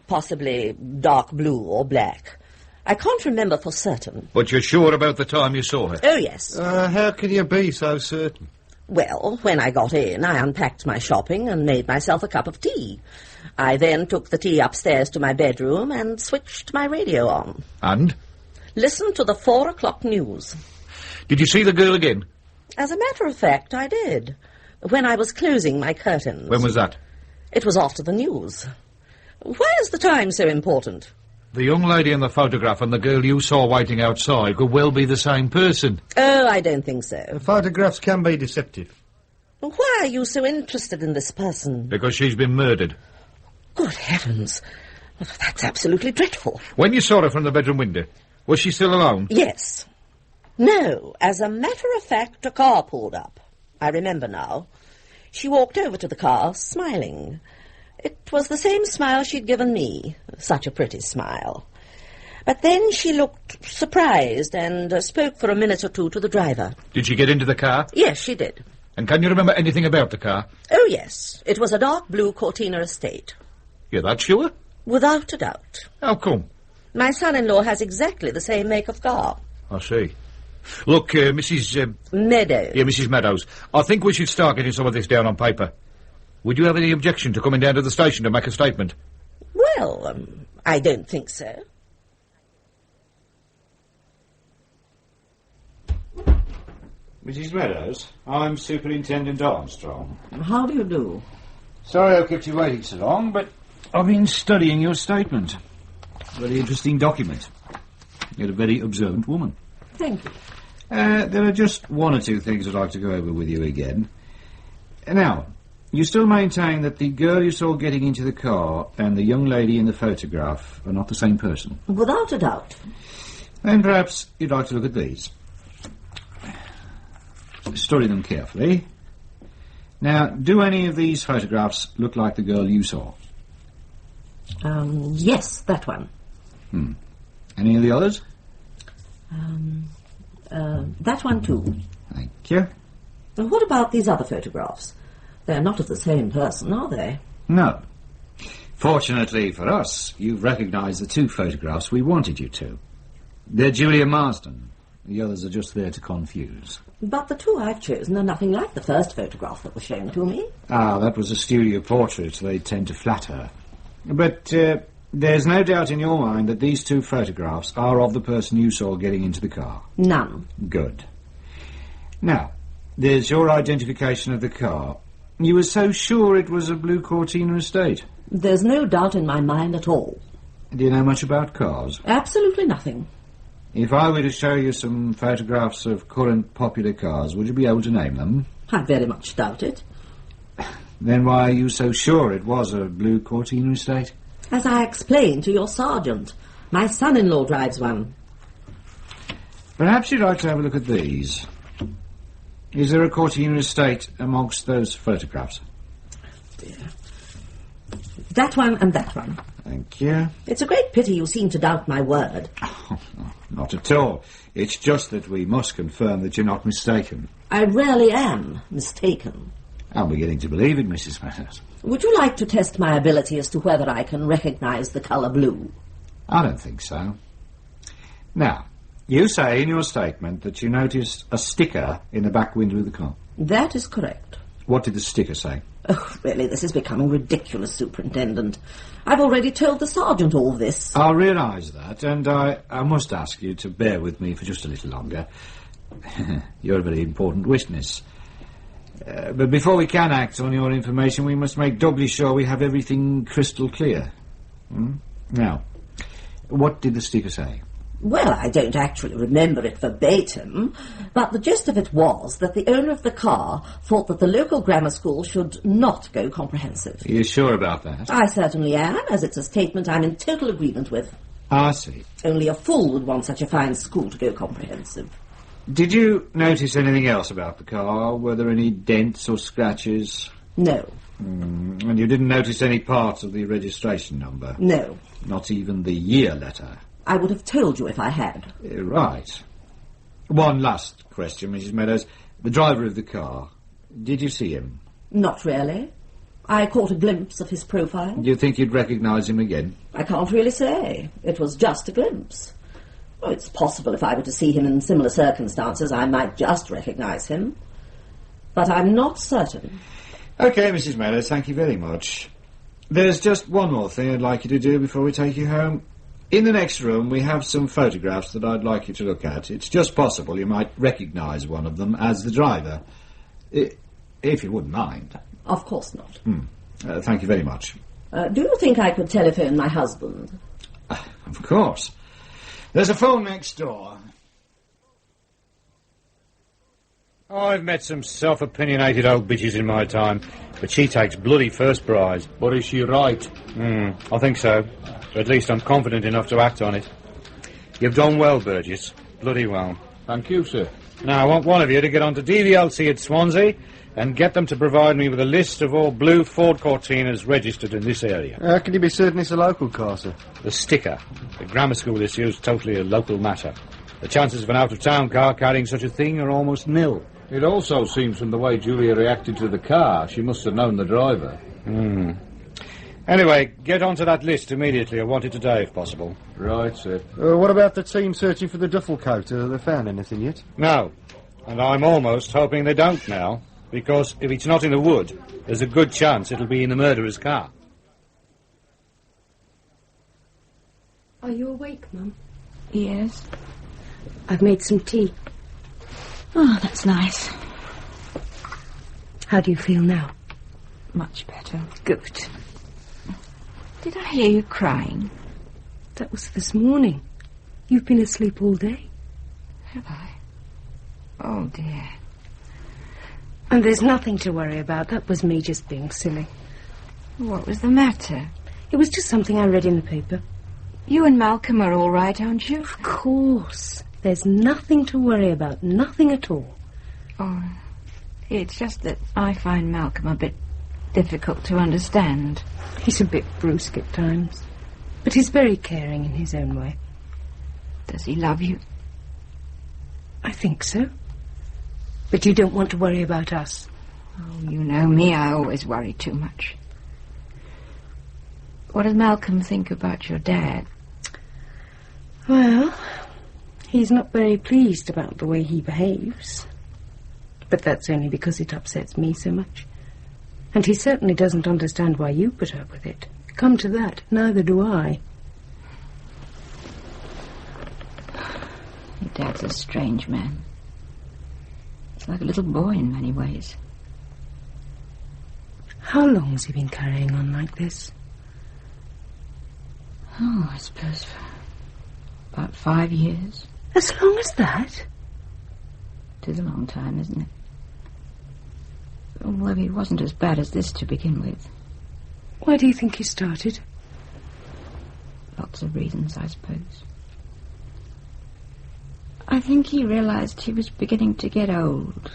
Possibly dark blue or black. I can't remember for certain. But you're sure about the time you saw her? Oh, yes. How can you be so certain? Well, when I got in, I unpacked my shopping and made myself a cup of tea. I then took the tea upstairs to my bedroom and switched my radio on. And? Listened to the 4 o'clock news. Did you see the girl again? As a matter of fact, I did. When I was closing my curtains. When was that? It was after the news. Why is the time so important? The young lady in the photograph and the girl you saw waiting outside could well be the same person. Oh, I don't think so. The photographs can be deceptive. Why are you so interested in this person? Because she's been murdered. Good heavens. That's absolutely dreadful. When you saw her from the bedroom window, was she still alone? Yes. No, as a matter of fact, a car pulled up. I remember now. She walked over to the car, smiling. It was the same smile she'd given me. Such a pretty smile. But then she looked surprised and spoke for a minute or two to the driver. Did she get into the car? Yes, she did. And can you remember anything about the car? Oh, yes. It was a dark blue Cortina estate. You're that sure? Without a doubt. How come? My son-in-law has exactly the same make of car. I see. Look, Mrs... Meadows. Yeah, Mrs. Meadows. I think we should start getting some of this down on paper. Would you have any objection to coming down to the station to make a statement? Well, I don't think so. Mrs. Meadows, I'm Superintendent Armstrong. How do you do? Sorry I've kept you waiting so long, but I've been studying your statement. Very interesting document. You're a very observant woman. Thank you. There are just one or two things I'd like to go over with you again. Now, you still maintain that the girl you saw getting into the car and the young lady in the photograph are not the same person? Without a doubt. Then perhaps you'd like to look at these. Study them carefully. Now, do any of these photographs look like the girl you saw? Yes, that one. Any of the others? That one too. Thank you. And what about these other photographs? They're not of the same person, are they? No. Fortunately for us, you've recognised the two photographs we wanted you to. They're Julia Marsden. The others are just there to confuse. But the two I've chosen are nothing like the first photograph that was shown to me. Ah, that was a studio portrait. They tend to flatter. But there's no doubt in your mind that these two photographs are of the person you saw getting into the car? None. Good. Now, there's your identification of the car. You were so sure it was a blue Cortina estate? There's no doubt in my mind at all. Do you know much about cars? Absolutely nothing. If I were to show you some photographs of current popular cars, would you be able to name them? I very much doubt it. Then why are you so sure it was a blue Cortina estate? As I explained to your sergeant, my son-in-law drives one. Perhaps you'd like to have a look at these. Is there a Cortina estate amongst those photographs? Dear. That one and that one. Thank you. It's a great pity you seem to doubt my word. Oh, not at all. It's just that we must confirm that you're not mistaken. I rarely am mistaken. I'm beginning to believe it, Mrs. Meadows. Would you like to test my ability as to whether I can recognise the colour blue? I don't think so. Now, you say in your statement that you noticed a sticker in the back window of the car. That is correct. What did the sticker say? Oh, really, this is becoming ridiculous, Superintendent. I've already told the sergeant all this. I realise that, and I must ask you to bear with me for just a little longer. You're a very important witness. But before we can act on your information, we must make doubly sure we have everything crystal clear. Now, what did the sticker say? Well, I don't actually remember it verbatim, but the gist of it was that the owner of the car thought that the local grammar school should not go comprehensive. Are you sure about that? I certainly am, as it's a statement I'm in total agreement with. I see. Only a fool would want such a fine school to go comprehensive. Did you notice anything else about the car? Were there any dents or scratches? No. And you didn't notice any parts of the registration number? No. Not even the year letter? I would have told you if I had. Right. One last question, Mrs. Meadows. The driver of the car, did you see him? Not really. I caught a glimpse of his profile. Do you think you'd recognise him again? I can't really say. It was just a glimpse. Oh, it's possible if I were to see him in similar circumstances, I might just recognise him. But I'm not certain. OK, Mrs. Meadows, thank you very much. There's just one more thing I'd like you to do before we take you home. In the next room, we have some photographs that I'd like you to look at. It's just possible you might recognise one of them as the driver. If you wouldn't mind. Of course not. Thank you very much. Do you think I could telephone my husband? Of course. There's a phone next door. I've met some self-opinionated old bitches in my time, but she takes bloody first prize. But is she right? I think so. So at least I'm confident enough to act on it. You've done well, Burgess. Bloody well. Thank you, sir. Now, I want one of you to get on to DVLC at Swansea and get them to provide me with a list of all blue Ford Cortinas registered in this area. How can you be certain it's a local car, sir? The sticker. The grammar school issue is totally a local matter. The chances of an out-of-town car carrying such a thing are almost nil. It also seems from the way Julia reacted to the car, she must have known the driver. Anyway, get onto that list immediately. I want it today, if possible. Right, sir. What about the team searching for the duffel coat? Have they found anything yet? No. And I'm almost hoping they don't now, because if it's not in the wood, there's a good chance it'll be in the murderer's car. Are you awake, Mum? Yes. I've made some tea. Oh, that's nice. How do you feel now? Much better. Good. Did I hear you crying? That was this morning. You've been asleep all day. Have I? Oh, dear. And there's nothing to worry about. That was me just being silly. What was the matter? It was just something I read in the paper. You and Malcolm are all right, aren't you? Of course. There's nothing to worry about. Nothing at all. Oh, it's just that I find Malcolm a bit difficult to understand. He's a bit brusque at times. But he's very caring in his own way. Does he love you? I think so. But you don't want to worry about us. Oh, you know me, I always worry too much. What does Malcolm think about your dad? Well, he's not very pleased about the way he behaves. But that's only because it upsets me so much. And he certainly doesn't understand why you put up with it. Come to that, neither do I. Your dad's a strange man. He's like a little boy in many ways. How long has he been carrying on like this? Oh, I suppose for about 5 years. As long as that? It is a long time, isn't it? Although he wasn't as bad as this to begin with. Why do you think he started? Lots of reasons, I suppose. I think he realised he was beginning to get old.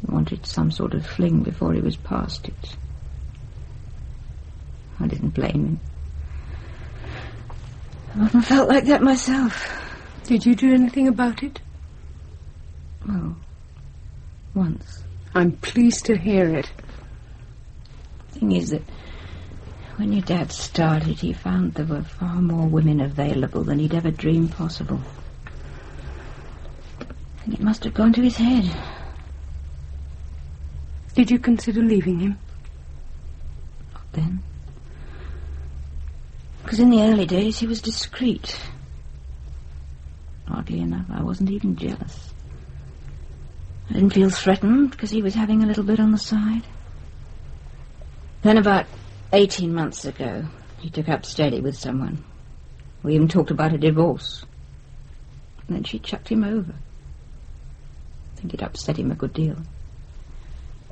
He wanted some sort of fling before he was past it. I didn't blame him. I often felt like that myself. Did you do anything about it? Well, once. I'm pleased to hear it. The thing is that when your dad started, he found there were far more women available than he'd ever dreamed possible. I think it must have gone to his head. Did you consider leaving him? Not then. Because in the early days he was discreet. Oddly enough, I wasn't even jealous. I didn't feel threatened because he was having a little bit on the side. Then about 18 months ago, he took up steady with someone. We even talked about a divorce. And then she chucked him over. I think it upset him a good deal.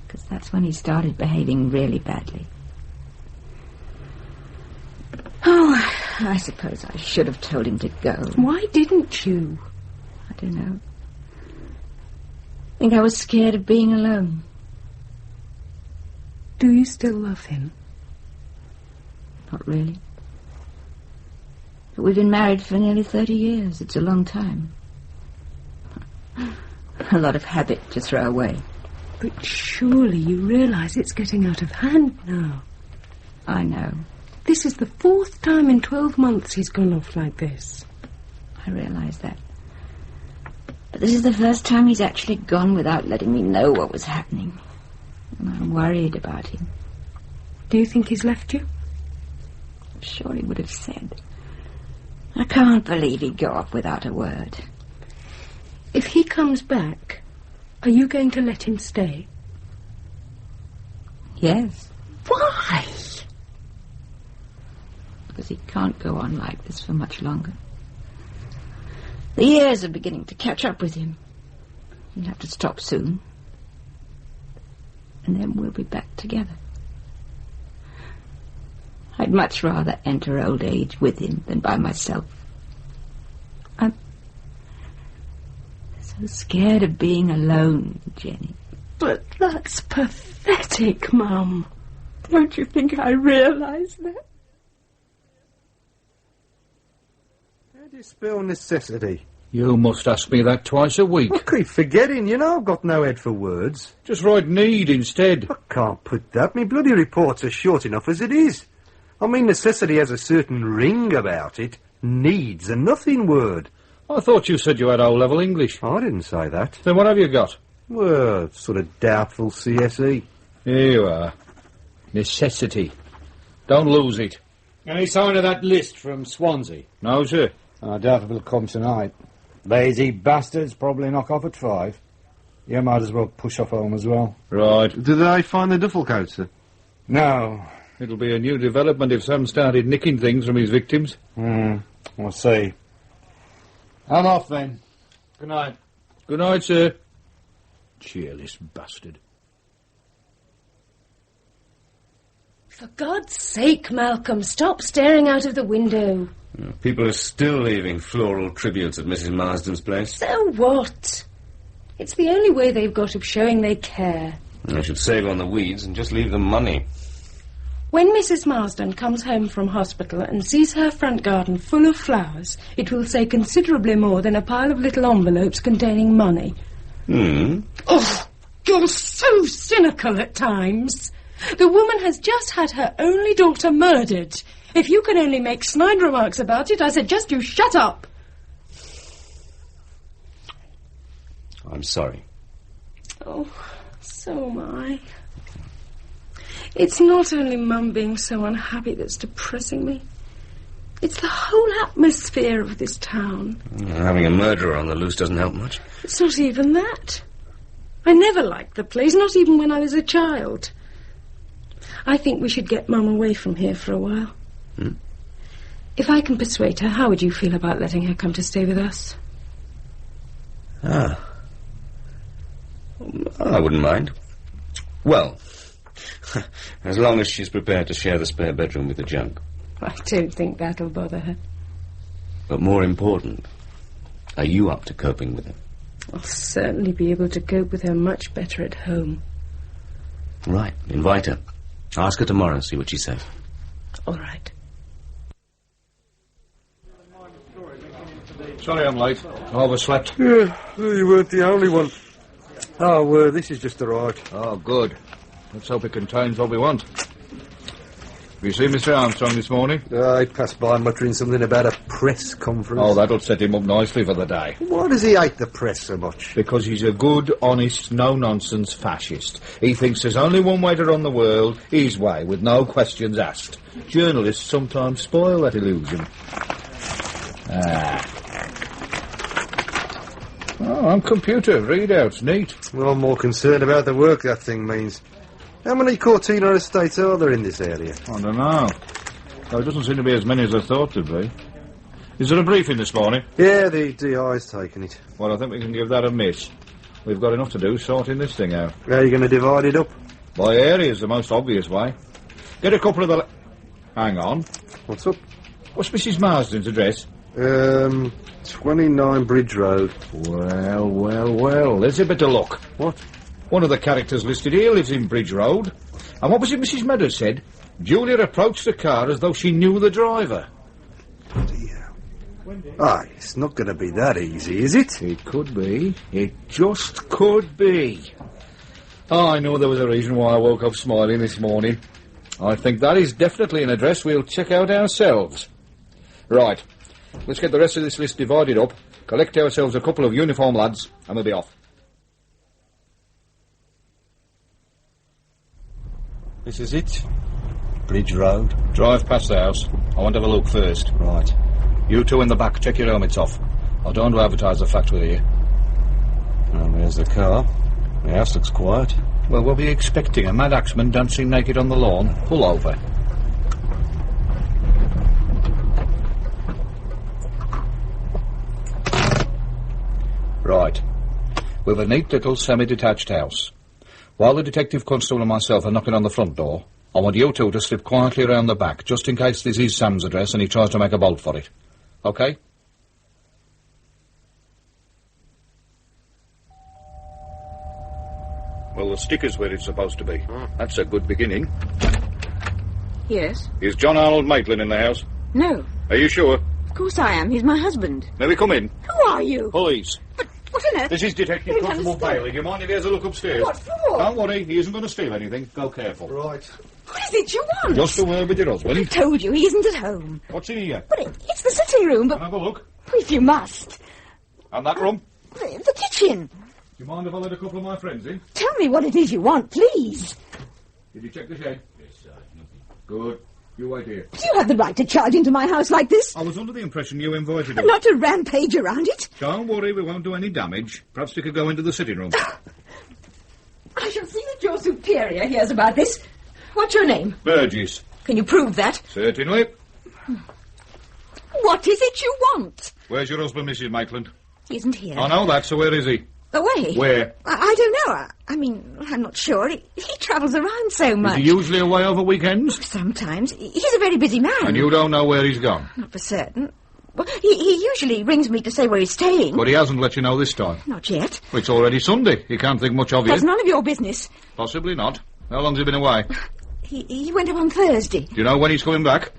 Because that's when he started behaving really badly. Oh, I suppose I should have told him to go. Why didn't you? I don't know. I think I was scared of being alone. Do you still love him? Not really. But we've been married for nearly 30 years. It's a long time. A lot of habit to throw away. But surely you realise it's getting out of hand now. I know. This is the 4th time in 12 months he's gone off like this. I realise that. But this is the first time he's actually gone without letting me know what was happening. And I'm worried about him. Do you think he's left you? I'm sure he would have said. I can't believe he'd go off without a word. If he comes back, are you going to let him stay? Yes. Why? Because he can't go on like this for much longer. The years are beginning to catch up with him. He'll have to stop soon. And then we'll be back together. I'd much rather enter old age with him than by myself. I'm so scared of being alone, Jenny. But that's pathetic, Mum. Don't you think I realise that? How do you spell necessity? You must ask me that twice a week. I keep forgetting, you know, I've got no head for words. Just write need instead. I can't put that. Me bloody reports are short enough as it is. I mean, necessity has a certain ring about it. Need's a nothing word. I thought you said you had O-level English. I didn't say that. Then what have you got? Well, sort of doubtful CSE. Here you are. Necessity. Don't lose it. Any sign of that list from Swansea? No, sir. I doubt it will come tonight. Lazy bastards probably knock off at 5. You might as well push off home as well. Right. Did they find the duffel coat, sir? No. It'll be a new development if Sam started nicking things from his victims. We'll see. I'm off then. Good night. Good night, sir. Cheerless bastard. For God's sake, Malcolm, stop staring out of the window. People are still leaving floral tributes at Mrs. Marsden's place. So what? It's the only way they've got of showing they care. I should save on the weeds and just leave them money. When Mrs. Marsden comes home from hospital and sees her front garden full of flowers, it will say considerably more than a pile of little envelopes containing money. Oh, you're so cynical at times. The woman has just had her only daughter murdered. If you can only make snide remarks about it, I suggest you shut up. I'm sorry. Oh, so am I. It's not only Mum being so unhappy that's depressing me. It's the whole atmosphere of this town. Having a murderer on the loose doesn't help much. It's not even that. I never liked the place, not even when I was a child. I think we should get Mum away from here for a while. If I can persuade her, how would you feel about letting her come to stay with us? I wouldn't mind. Well, as long as she's prepared to share the spare bedroom with the junk. I don't think that'll bother her. But more important, are you up to coping with it? I'll certainly be able to cope with her much better at home. Right, invite her. Ask her tomorrow, see what she says. All right. Sorry I'm late. I overslept. Yeah, you weren't the only one. Oh, this is just arrived. Oh, good. Let's hope it contains what we want. Have you seen Mr. Armstrong this morning? I passed by muttering something about a press conference. Oh, that'll set him up nicely for the day. Why does he hate the press so much? Because he's a good, honest, no-nonsense fascist. He thinks there's only one way to run the world, his way, with no questions asked. Journalists sometimes spoil that illusion. Oh, on computer, readouts, neat. Well, I'm more concerned about the work that thing means. How many Cortina estates are there in this area? I don't know. There doesn't seem to be as many as I thought there'd be. Is there a briefing this morning? Yeah, the DI's taken it. Well, I think we can give that a miss. We've got enough to do sorting this thing out. How are you going to divide it up? By area is the most obvious way. Get a couple of the... Hang on. What's up? What's Mrs. Marsden's address? 29 Bridge Road. Well. There's a bit of luck. What? One of the characters listed here lives in Bridge Road. And what was it Mrs. Meadows said? Julia approached the car as though she knew the driver. It's not going to be that easy, is it? It could be. It just could be. I know there was a reason why I woke up smiling this morning. I think that is definitely an address we'll check out ourselves. Right. Let's get the rest of this list divided up, collect ourselves a couple of uniform lads, and we'll be off. This is it? Bridge Road? Drive past the house. I want to have a look first. Right. You two in the back, take your helmets off. I don't want to advertise the fact with you. And there's the car. The house looks quiet. Well, we'll be expecting a mad axeman dancing naked on the lawn. Pull over. Right. We've a neat little semi-detached house. While the detective constable and myself are knocking on the front door, I want you two to slip quietly around the back, just in case this is Sam's address and he tries to make a bolt for it. OK? Well, the sticker's where it's supposed to be. That's a good beginning. Yes? Is John Arnold Maitland in the house? No. Are you sure? Of course I am. He's my husband. May we come in? Who are you? Police. But what on earth? This is Detective Constable Bailey. Do you mind if he has a look upstairs? What for? Don't worry, he isn't going to steal anything. Go careful. Right. What is it you want? Just a word with your husband. I told you, he isn't at home. What's in here? But it's the sitting room, but... Have a look. If you must. And that room? The kitchen. Do you mind if I let a couple of my friends in? Tell me what it is you want, please. Did you check the shed? Yes, sir. Good. You wait here. Do you have the right to charge into my house like this? I was under the impression you invited us. Not to rampage around it. Don't worry, we won't do any damage. Perhaps we could go into the sitting room. I shall see that your superior hears about this. What's your name? Burgess. Can you prove that? Certainly. What is it you want? Where's your husband, Mrs. Maitland? He isn't here. I know that, so where is he? Away. Where? I don't know. I mean, I'm not sure. He travels around so much. Is he usually away over weekends? Sometimes. He's a very busy man. And you don't know where he's gone? Not for certain. Well, he usually rings me to say where he's staying. But he hasn't let you know this time? Not yet. Well, it's already Sunday. He can't think much of you. That's none of your business. Possibly not. How long's he been away? He went up on Thursday. Do you know when he's coming back?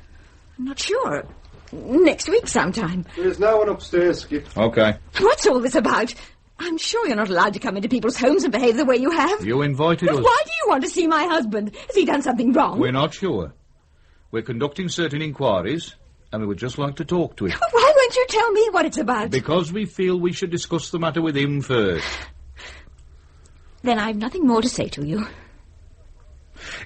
I'm not sure. Next week sometime. There's no one upstairs, Skip. OK. What's all this about? I'm sure you're not allowed to come into people's homes and behave the way you have. You invited us. Why do you want to see my husband? Has he done something wrong? We're not sure. We're conducting certain inquiries, and we would just like to talk to him. Why won't you tell me what it's about? Because we feel we should discuss the matter with him first. Then I've nothing more to say to you.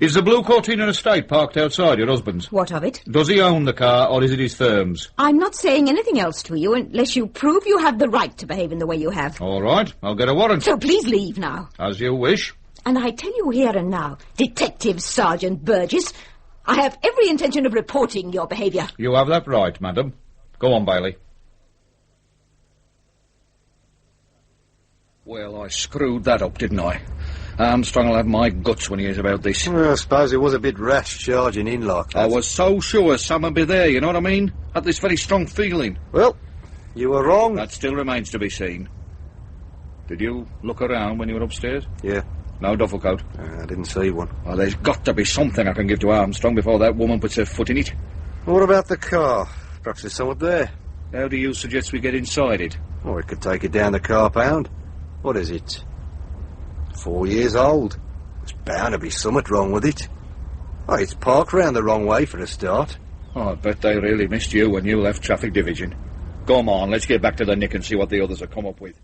Is the Blue Cortina estate parked outside your husband's? What of it? Does he own the car, or is it his firm's? I'm not saying anything else to you unless you prove you have the right to behave in the way you have. All right, I'll get a warrant. So please leave now. As you wish. And I tell you here and now, Detective Sergeant Burgess, I have every intention of reporting your behaviour. You have that right, madam. Go on, Bailey. Well, I screwed that up, didn't I? Armstrong will have my guts when he hears about this. Well, I suppose it was a bit rash charging in like that. I was so sure Sam would be there, you know what I mean? Had this very strong feeling. Well, you were wrong. That still remains to be seen. Did you look around when you were upstairs? Yeah. No duffel coat? I didn't see one. Well, there's got to be something I can give to Armstrong before that woman puts her foot in it. What about the car? Perhaps there's someone there. How do you suggest we get inside it? Or it could take it down the car pound. What is it? 4 years old. There's bound to be something wrong with it. Oh, it's parked round the wrong way for a start. Oh, I bet they really missed you when you left traffic division. Come on, let's get back to the nick and see what the others have come up with.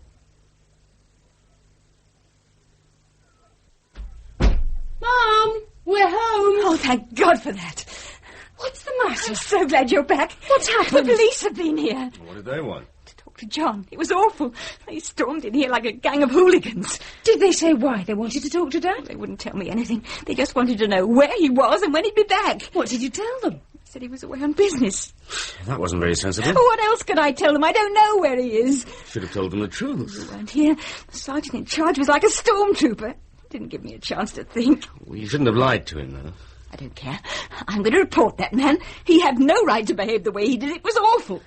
Mom, we're home. Oh, thank God for that. What's the matter? I'm so glad you're back. What's happened? The police have been here. What did they want? To talk to John. It was awful. They stormed in here like a gang of hooligans. Did they say why they wanted to talk to Dad? They wouldn't tell me anything. They just wanted to know where he was and when he'd be back. What did you tell them? said he was away on business. That wasn't very sensible. What else could I tell them? I don't know where he is. Should have told them the truth. You weren't here. The sergeant in charge was like a stormtrooper. Didn't give me a chance to think. Well, you shouldn't have lied to him, though. I don't care. I'm going to report that man. He had no right to behave the way he did. It was awful.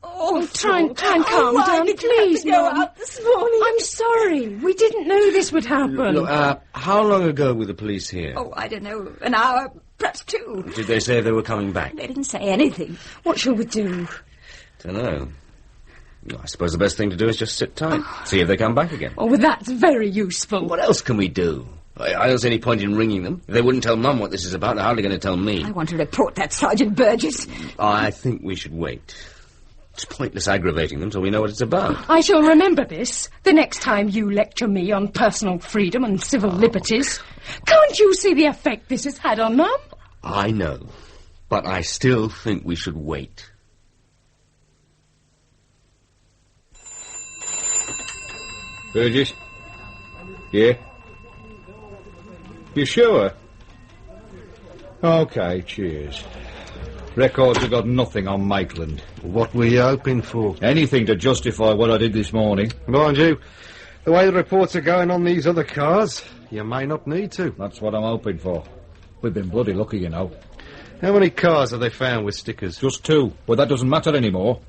Oh, try and calm down, please, Mum. This morning? I'm sorry. We didn't know this would happen. Look, how long ago were the police here? Oh, I don't know. An hour, perhaps 2. Did they say they were coming back? They didn't say anything. What shall we do? Don't know. I suppose the best thing to do is just sit tight. See if they come back again. Oh, well, that's very useful. What else can we do? I don't see any point in ringing them. If they wouldn't tell Mum what this is about, they're hardly going to tell me. I want to report that Sergeant Burgess. I think we should wait. It's pointless aggravating them till we know what it's about. I shall remember this the next time you lecture me on personal freedom and civil liberties. Can't you see the effect this has had on Mum? I know, but I still think we should wait. Burgess? Yeah? You sure? OK, cheers. Records have got nothing on Maitland. What were you hoping for? Anything to justify what I did this morning. Mind you, the way the reports are going on these other cars, you may not need to. That's what I'm hoping for. We've been bloody lucky, you know. How many cars have they found with stickers? Just 2, but that doesn't matter anymore.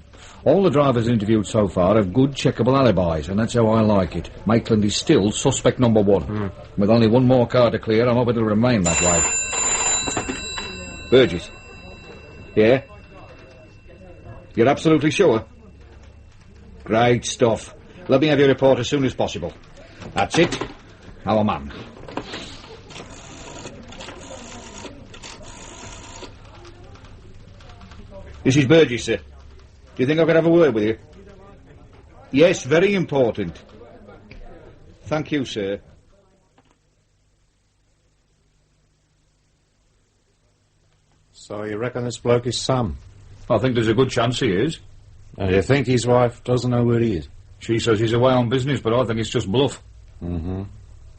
All the drivers interviewed so far have good, checkable alibis, and that's how I like it. Maitland is still suspect number 1. With only one more car to clear, I'm hoping it'll remain that way. Burgess? Yeah? You're absolutely sure? Great stuff. Let me have your report as soon as possible. That's it. Our man. This is Burgess, sir. Do you think I could have a word with you? Yes, very important. Thank you, sir. So you reckon this bloke is Sam? I think there's a good chance he is. And you think his wife doesn't know where he is? She says he's away on business, but I think it's just bluff. Mm-hmm.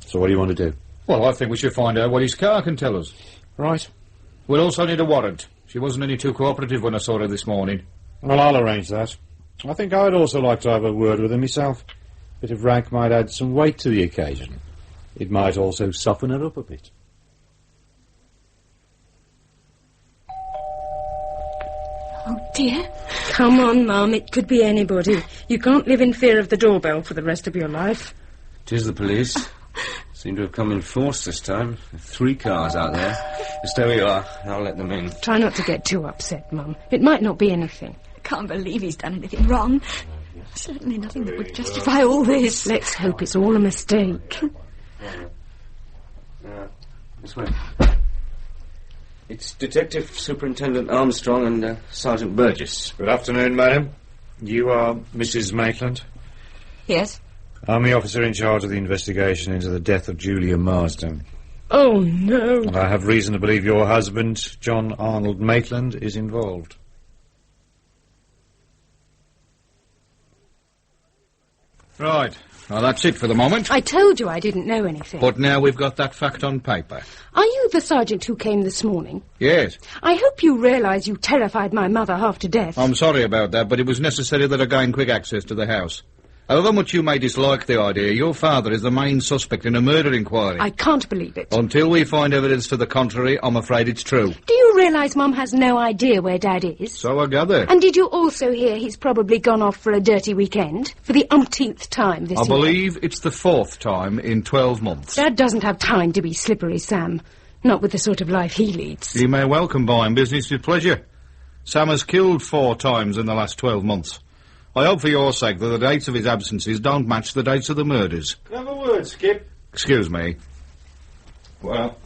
So what do you want to do? Well, I think we should find out what his car can tell us. Right. We'll also need a warrant. She wasn't any too cooperative when I saw her this morning. Well, I'll arrange that. I think I'd also like to have a word with her myself. Bit of rank might add some weight to the occasion. It might also soften her up a bit. Oh, dear. Come on, Mum, it could be anybody. You can't live in fear of the doorbell for the rest of your life. It is the police. Seem to have come in force this time. 3 cars out there. Stay where you are. I'll let them in. Try not to get too upset, Mum. It might not be anything. I can't believe he's done anything wrong. Certainly nothing that would justify all this. Let's hope it's all a mistake. This way. It's Detective Superintendent Armstrong and Sergeant Burgess. Good afternoon, madam. You are Mrs. Maitland? Yes. I'm the officer in charge of the investigation into the death of Julia Marsden. Oh, no. I have reason to believe your husband, John Arnold Maitland, is involved. Right. Now, that's it for the moment. I told you I didn't know anything. But now we've got that fact on paper. Are you the sergeant who came this morning? Yes. I hope you realise you terrified my mother half to death. I'm sorry about that, but it was necessary that I gain quick access to the house. However much you may dislike the idea, your father is the main suspect in a murder inquiry. I can't believe it. Until we find evidence to the contrary, I'm afraid it's true. Do you realise Mum has no idea where Dad is? So I gather. And did you also hear he's probably gone off for a dirty weekend? For the umpteenth time this year? I believe it's the 4th time in 12 months. Dad doesn't have time to be slippery, Sam. Not with the sort of life he leads. He may well combine business with pleasure. Sam has killed 4 times in the last 12 months. I hope for your sake that the dates of his absences don't match the dates of the murders. Can I have a word, Skip? Excuse me. Well,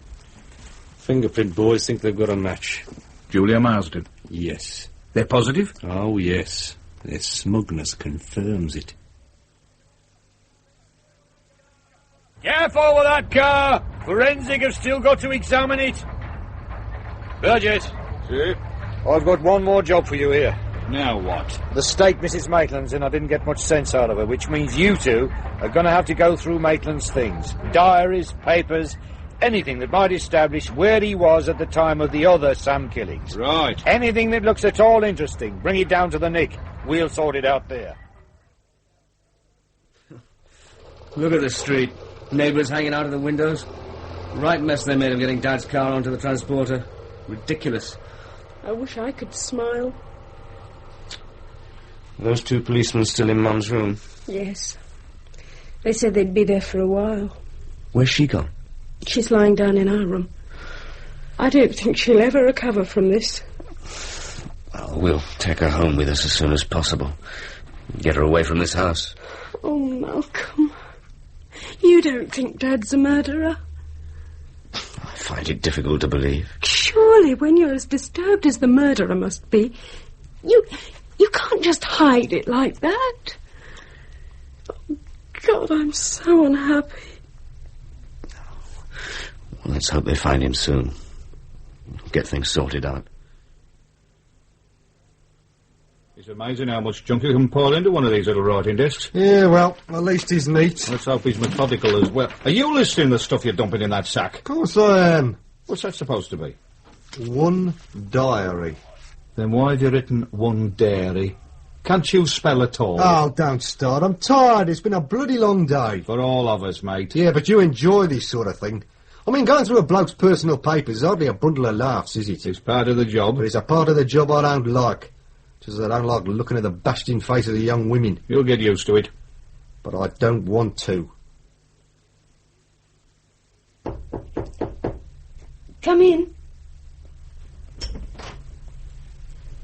fingerprint boys think they've got a match. Julia Marsden? Yes. They're positive? Oh, yes. Their smugness confirms it. Careful with that car! Forensic have still got to examine it. Burgess. See? I've got one more job for you here. Now what? The state Mrs. Maitland's in, I didn't get much sense out of her, which means you two are going to have to go through Maitland's things. Diaries, papers, Anything that might establish where he was at the time of the other Sam killings. Right. Anything that looks at all interesting. Bring it down to the Nick. We'll sort it out there. Look at the street. Neighbours hanging out of the windows. Right mess they made of getting Dad's car onto the transporter. Ridiculous. I wish I could smile. Those two policemen still in Mum's room? Yes. They said they'd be there for a while. Where's she gone? She's lying down in our room. I don't think she'll ever recover from this. Well, we'll take her home with us as soon as possible. Get her away from this house. Oh, Malcolm. You don't think Dad's a murderer? I find it difficult to believe. Surely, when you're as disturbed as the murderer must be, you can't just hide it like that. Oh, God, I'm so unhappy. Well, let's hope they find him soon. Get things sorted out. It's amazing how much junk you can pile into one of these little writing desks. Yeah, well, at least he's neat. Let's hope he's methodical as well. Are you listening to the stuff you're dumping in that sack? Of course I am. What's that supposed to be? One diary. Then why have you written one dairy? Can't you spell at all? Oh, don't start. I'm tired. It's been a bloody long day. For all of us, mate. Yeah, but you enjoy this sort of thing. I mean, going through a bloke's personal papers is hardly a bundle of laughs, is it? It's part of the job. But it's a part of the job I don't like. Just as I don't like looking at the bashed-in face of the young women. You'll get used to it. But I don't want to. Come in.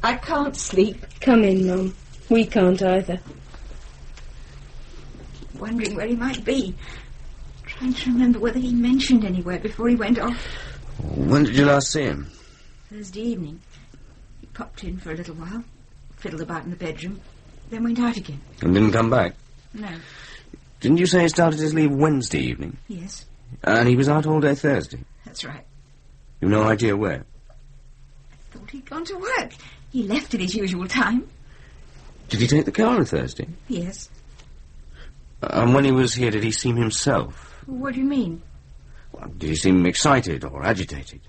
I can't sleep. Come in, Mum. We can't either. Wondering where he might be. Trying to remember whether he mentioned anywhere before he went off. When did you last see him? Thursday evening. He popped in for a little while, fiddled about in the bedroom, then went out again. And didn't come back? No. Didn't you say he started his leave Wednesday evening? Yes. And he was out all day Thursday? That's right. You've no idea where? I thought he'd gone to work. He left at his usual time. Did he take the car on Thursday? Yes. And when he was here, did he seem himself? What do you mean? Well, did he seem excited or agitated?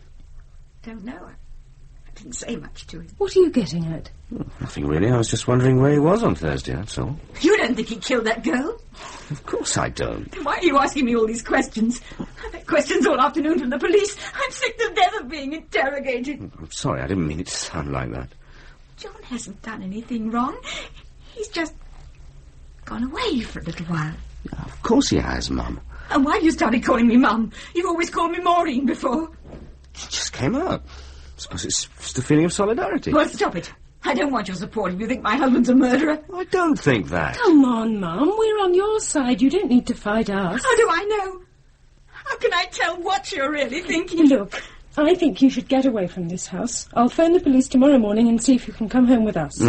Don't know. I didn't say much to him. What are you getting at? Nothing really. I was just wondering where he was on Thursday, that's all. You don't think he killed that girl? Of course I don't. Then why are you asking me all these questions? I've had questions all afternoon from the police. I'm sick to death of being interrogated. I'm sorry, I didn't mean it to sound like that. John hasn't done anything wrong. He's just gone away for a little while. Of course he has, Mum. And why you started calling me Mum? You've always called me Maureen before. It just came up. I suppose it's just a feeling of solidarity. Well, stop it. I don't want your support if you think my husband's a murderer. I don't think that. Come on, Mum. We're on your side. You don't need to fight us. How do I know? How can I tell what you're really thinking? Look, I think you should get away from this house. I'll phone the police tomorrow morning and see if you can come home with us.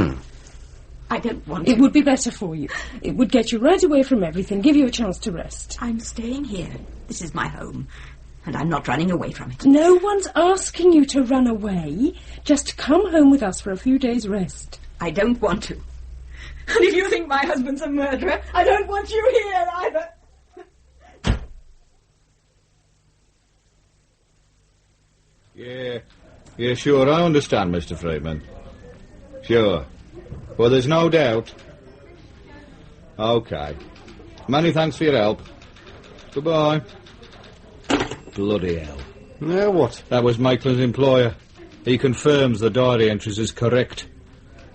I don't want to. It would be better for you. It would get you right away from everything, give you a chance to rest. I'm staying here. This is my home. And I'm not running away from it. No one's asking you to run away. Just come home with us for a few days' rest. I don't want to. And if you think my husband's a murderer, I don't want you here either. Yeah, sure, I understand, Mr. Freeman. Sure. Well, there's no doubt. OK. Many thanks for your help. Goodbye. Bloody hell. Yeah, what? That was Maitland's employer. He confirms the diary entries is correct.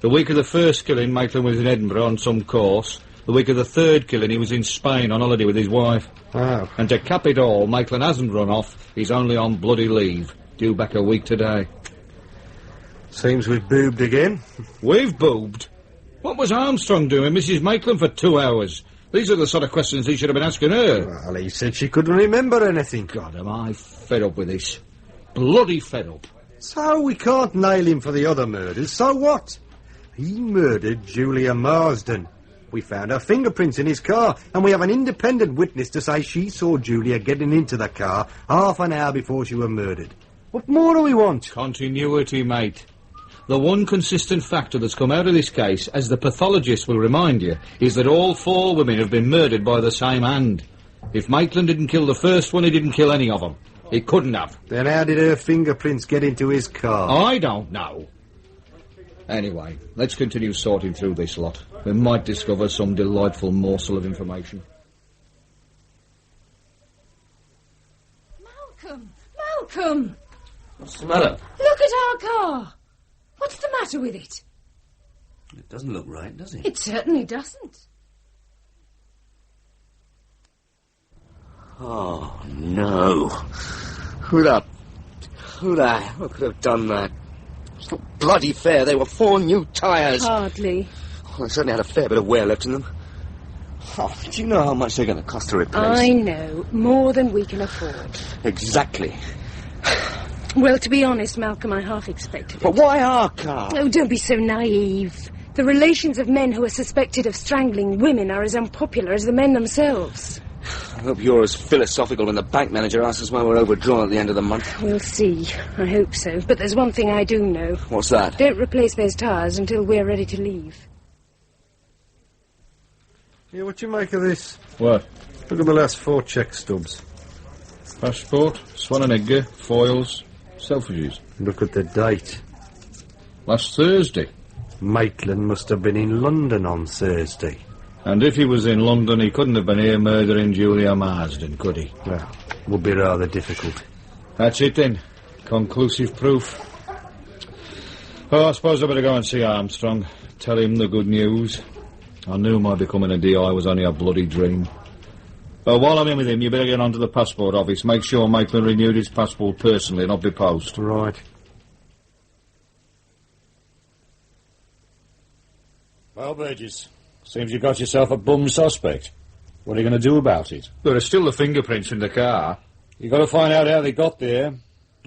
The week of the first killing, Maitland was in Edinburgh on some course. The week of the third killing, he was in Spain on holiday with his wife. Oh. And to cap it all, Maitland hasn't run off. He's only on bloody leave. Due back a week today. Seems we've boobed again. We've boobed? What was Armstrong doing, Mrs. Maitland, for 2 hours? These are the sort of questions he should have been asking her. Well, he said she couldn't remember anything. God, am I fed up with this. Bloody fed up. So we can't nail him for the other murders, so what? He murdered Julia Marsden. We found her fingerprints in his car, and we have an independent witness to say she saw Julia getting into the car half an hour before she was murdered. What more do we want? Continuity, mate. The one consistent factor that's come out of this case, as the pathologist will remind you, is that all 4 women have been murdered by the same hand. If Maitland didn't kill the first one, he didn't kill any of them. He couldn't have. Then how did her fingerprints get into his car? I don't know. Anyway, let's continue sorting through this lot. We might discover some delightful morsel of information. Malcolm! What's the matter? Look at our car! What's the matter with it? It doesn't look right, does it? It certainly doesn't. Oh, no. Who could have done that? It's not bloody fair. They were 4 new tyres. Hardly. Well, they certainly had a fair bit of wear left in them. Oh, do you know how much they're going to cost to replace? I know. More than we can afford. Exactly. Well, to be honest, Malcolm, I half expected it. But why our car? Oh, don't be so naive. The relations of men who are suspected of strangling women are as unpopular as the men themselves. I hope you're as philosophical when the bank manager asks us why we're overdrawn at the end of the month. We'll see. I hope so. But there's one thing I do know. What's that? Don't replace those tyres until we're ready to leave. Yeah, what do you make of this? What? Look at the last 4 cheque stubs. Passport, Swan and Edgar, foils, selfridges. Look at the date. Last Thursday. Maitland must have been in London on Thursday. And if he was in London, he couldn't have been here murdering Julia Marsden, could he? Well, would be rather difficult. That's it then. Conclusive proof. Oh, I suppose I better go and see Armstrong. Tell him the good news. I knew my becoming a DI was only a bloody dream. While I'm in with him, you better get on to the passport office. Make sure Maitland renewed his passport personally, not by post. Right. Well, Burgess, seems you got yourself a bum suspect. What are you going to do about it? There are still the fingerprints in the car. You've got to find out how they got there.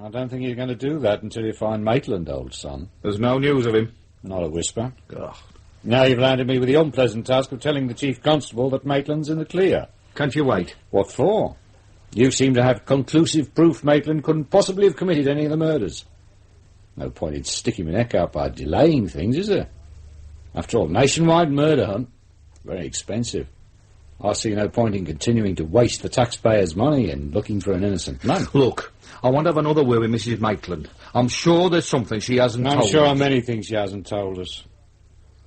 I don't think you're going to do that until you find Maitland, old son. There's no news of him. Not a whisper. Ugh. Now you've landed me with the unpleasant task of telling the Chief Constable that Maitland's in the clear. Can't you wait? What for? You seem to have conclusive proof Maitland couldn't possibly have committed any of the murders. No point in sticking my neck out by delaying things, is there? After all, nationwide murder hunt, very expensive. I see no point in continuing to waste the taxpayers' money and looking for an innocent man. Look, I want to have another word with Mrs. Maitland. I'm sure there's something she hasn't told us. I'm sure many things she hasn't told us.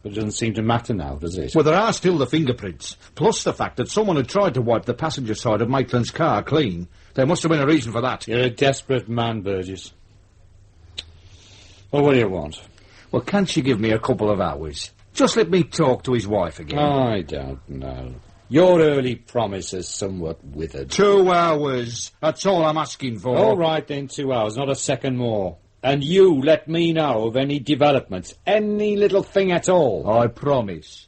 But it doesn't seem to matter now, does it? Well, there are still the fingerprints, plus the fact that someone had tried to wipe the passenger side of Maitland's car clean. There must have been a reason for that. You're a desperate man, Burgess. Well, what do you want? Well, can't she give me a couple of hours? Just let me talk to his wife again. I don't know. Your early promise has somewhat withered. 2 hours. That's all I'm asking for. All right, then, 2 hours, not a second more. And you let me know of any developments, any little thing at all. I promise.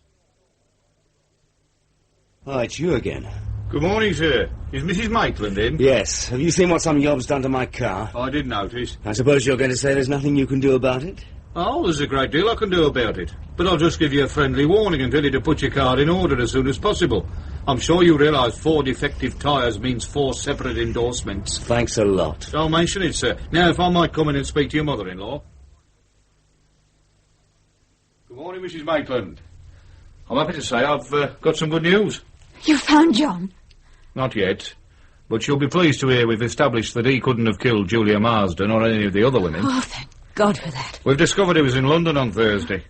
Oh, it's you again. Good morning, sir. Is Mrs. Maitland in? Yes. Have you seen what some yob's done to my car? I did notice. I suppose you're going to say there's nothing you can do about it? Oh, there's a great deal I can do about it. But I'll just give you a friendly warning and tell you to put your car in order as soon as possible. I'm sure you realise 4 defective tyres means 4 separate endorsements. Thanks a lot. Don't mention it, sir. Now, if I might come in and speak to your mother-in-law. Good morning, Mrs. Maitland. I'm happy to say I've got some good news. You found John? Not yet. But you'll be pleased to hear we've established that he couldn't have killed Julia Marsden or any of the other women. Oh, thank God for that. We've discovered he was in London on Thursday.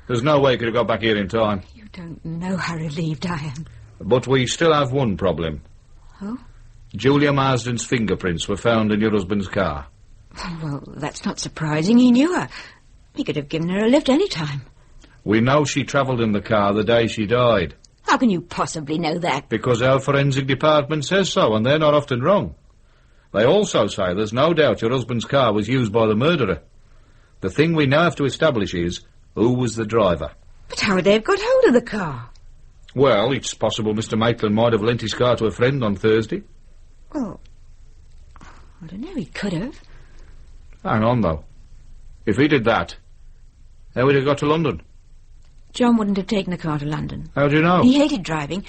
There's no way he could have got back here in time. You don't know how relieved I am. But we still have one problem. Oh? Julia Marsden's fingerprints were found in your husband's car. Well, that's not surprising. He knew her. He could have given her a lift any time. We know she travelled in the car the day she died. How can you possibly know that? Because our forensic department says so, and they're not often wrong. They also say there's no doubt your husband's car was used by the murderer. The thing we now have to establish is who was the driver. But how would they have got hold of the car? Well, it's possible Mr. Maitland might have lent his car to a friend on Thursday. Well, I don't know, he could have. Hang on, though. If he did that, how would he have got to London? John wouldn't have taken the car to London. How do you know? He hated driving,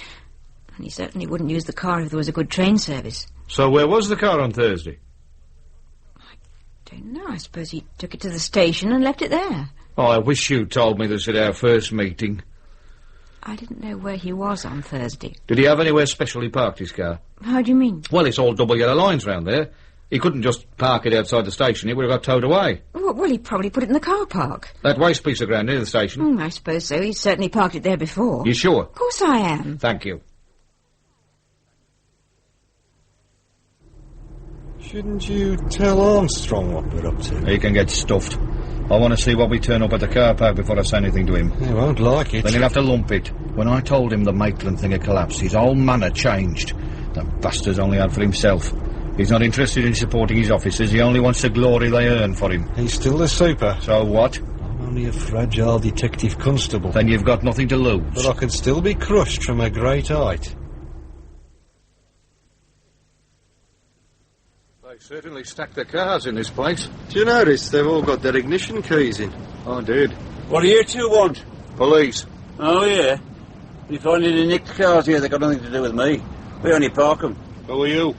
and he certainly wouldn't use the car if there was a good train service. So where was the car on Thursday? I don't know. I suppose he took it to the station and left it there. Oh, I wish you'd told me this at our first meeting. I didn't know where he was on Thursday. Did he have anywhere specially parked his car? How do you mean? Well, it's all double yellow lines round there. He couldn't just park it outside the station. It would have got towed away. Well, he probably put it in the car park. That waste piece of ground near the station. I suppose so. He's certainly parked it there before. You sure? Of course I am. Thank you. Shouldn't you tell Armstrong what we're up to? He can get stuffed. I want to see what we turn up at the car park before I say anything to him. He won't like it. Then he'll have to lump it. When I told him the Maitland thing had collapsed, his whole manner changed. That bastard's only out for himself. He's not interested in supporting his officers. He only wants the glory they earn for him. He's still the super. So what? I'm only a fragile detective constable. Then you've got nothing to lose. But I could still be crushed from a great height. They certainly stacked the cars in this place. Do you notice they've all got their ignition keys in? I did. What do you two want? Police. Oh, yeah? You find any nicked cars here that got nothing to do with me? We only park them. Who are you?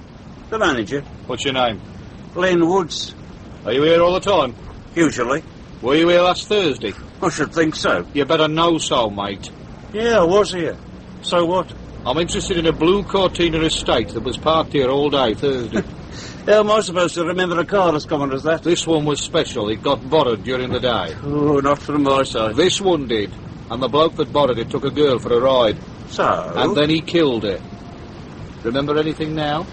The manager. What's your name? Glenn Woods. Are you here all the time? Usually. Were you here last Thursday? I should think so. You better know so, mate. Yeah, I was here. So what? I'm interested in a blue Cortina estate that was parked here all day Thursday. How am I supposed to remember a car as common as that? This one was special. It got borrowed during the day. Oh, not from my side. This one did. And the bloke that borrowed it took a girl for a ride. So? And then he killed her. Remember anything now?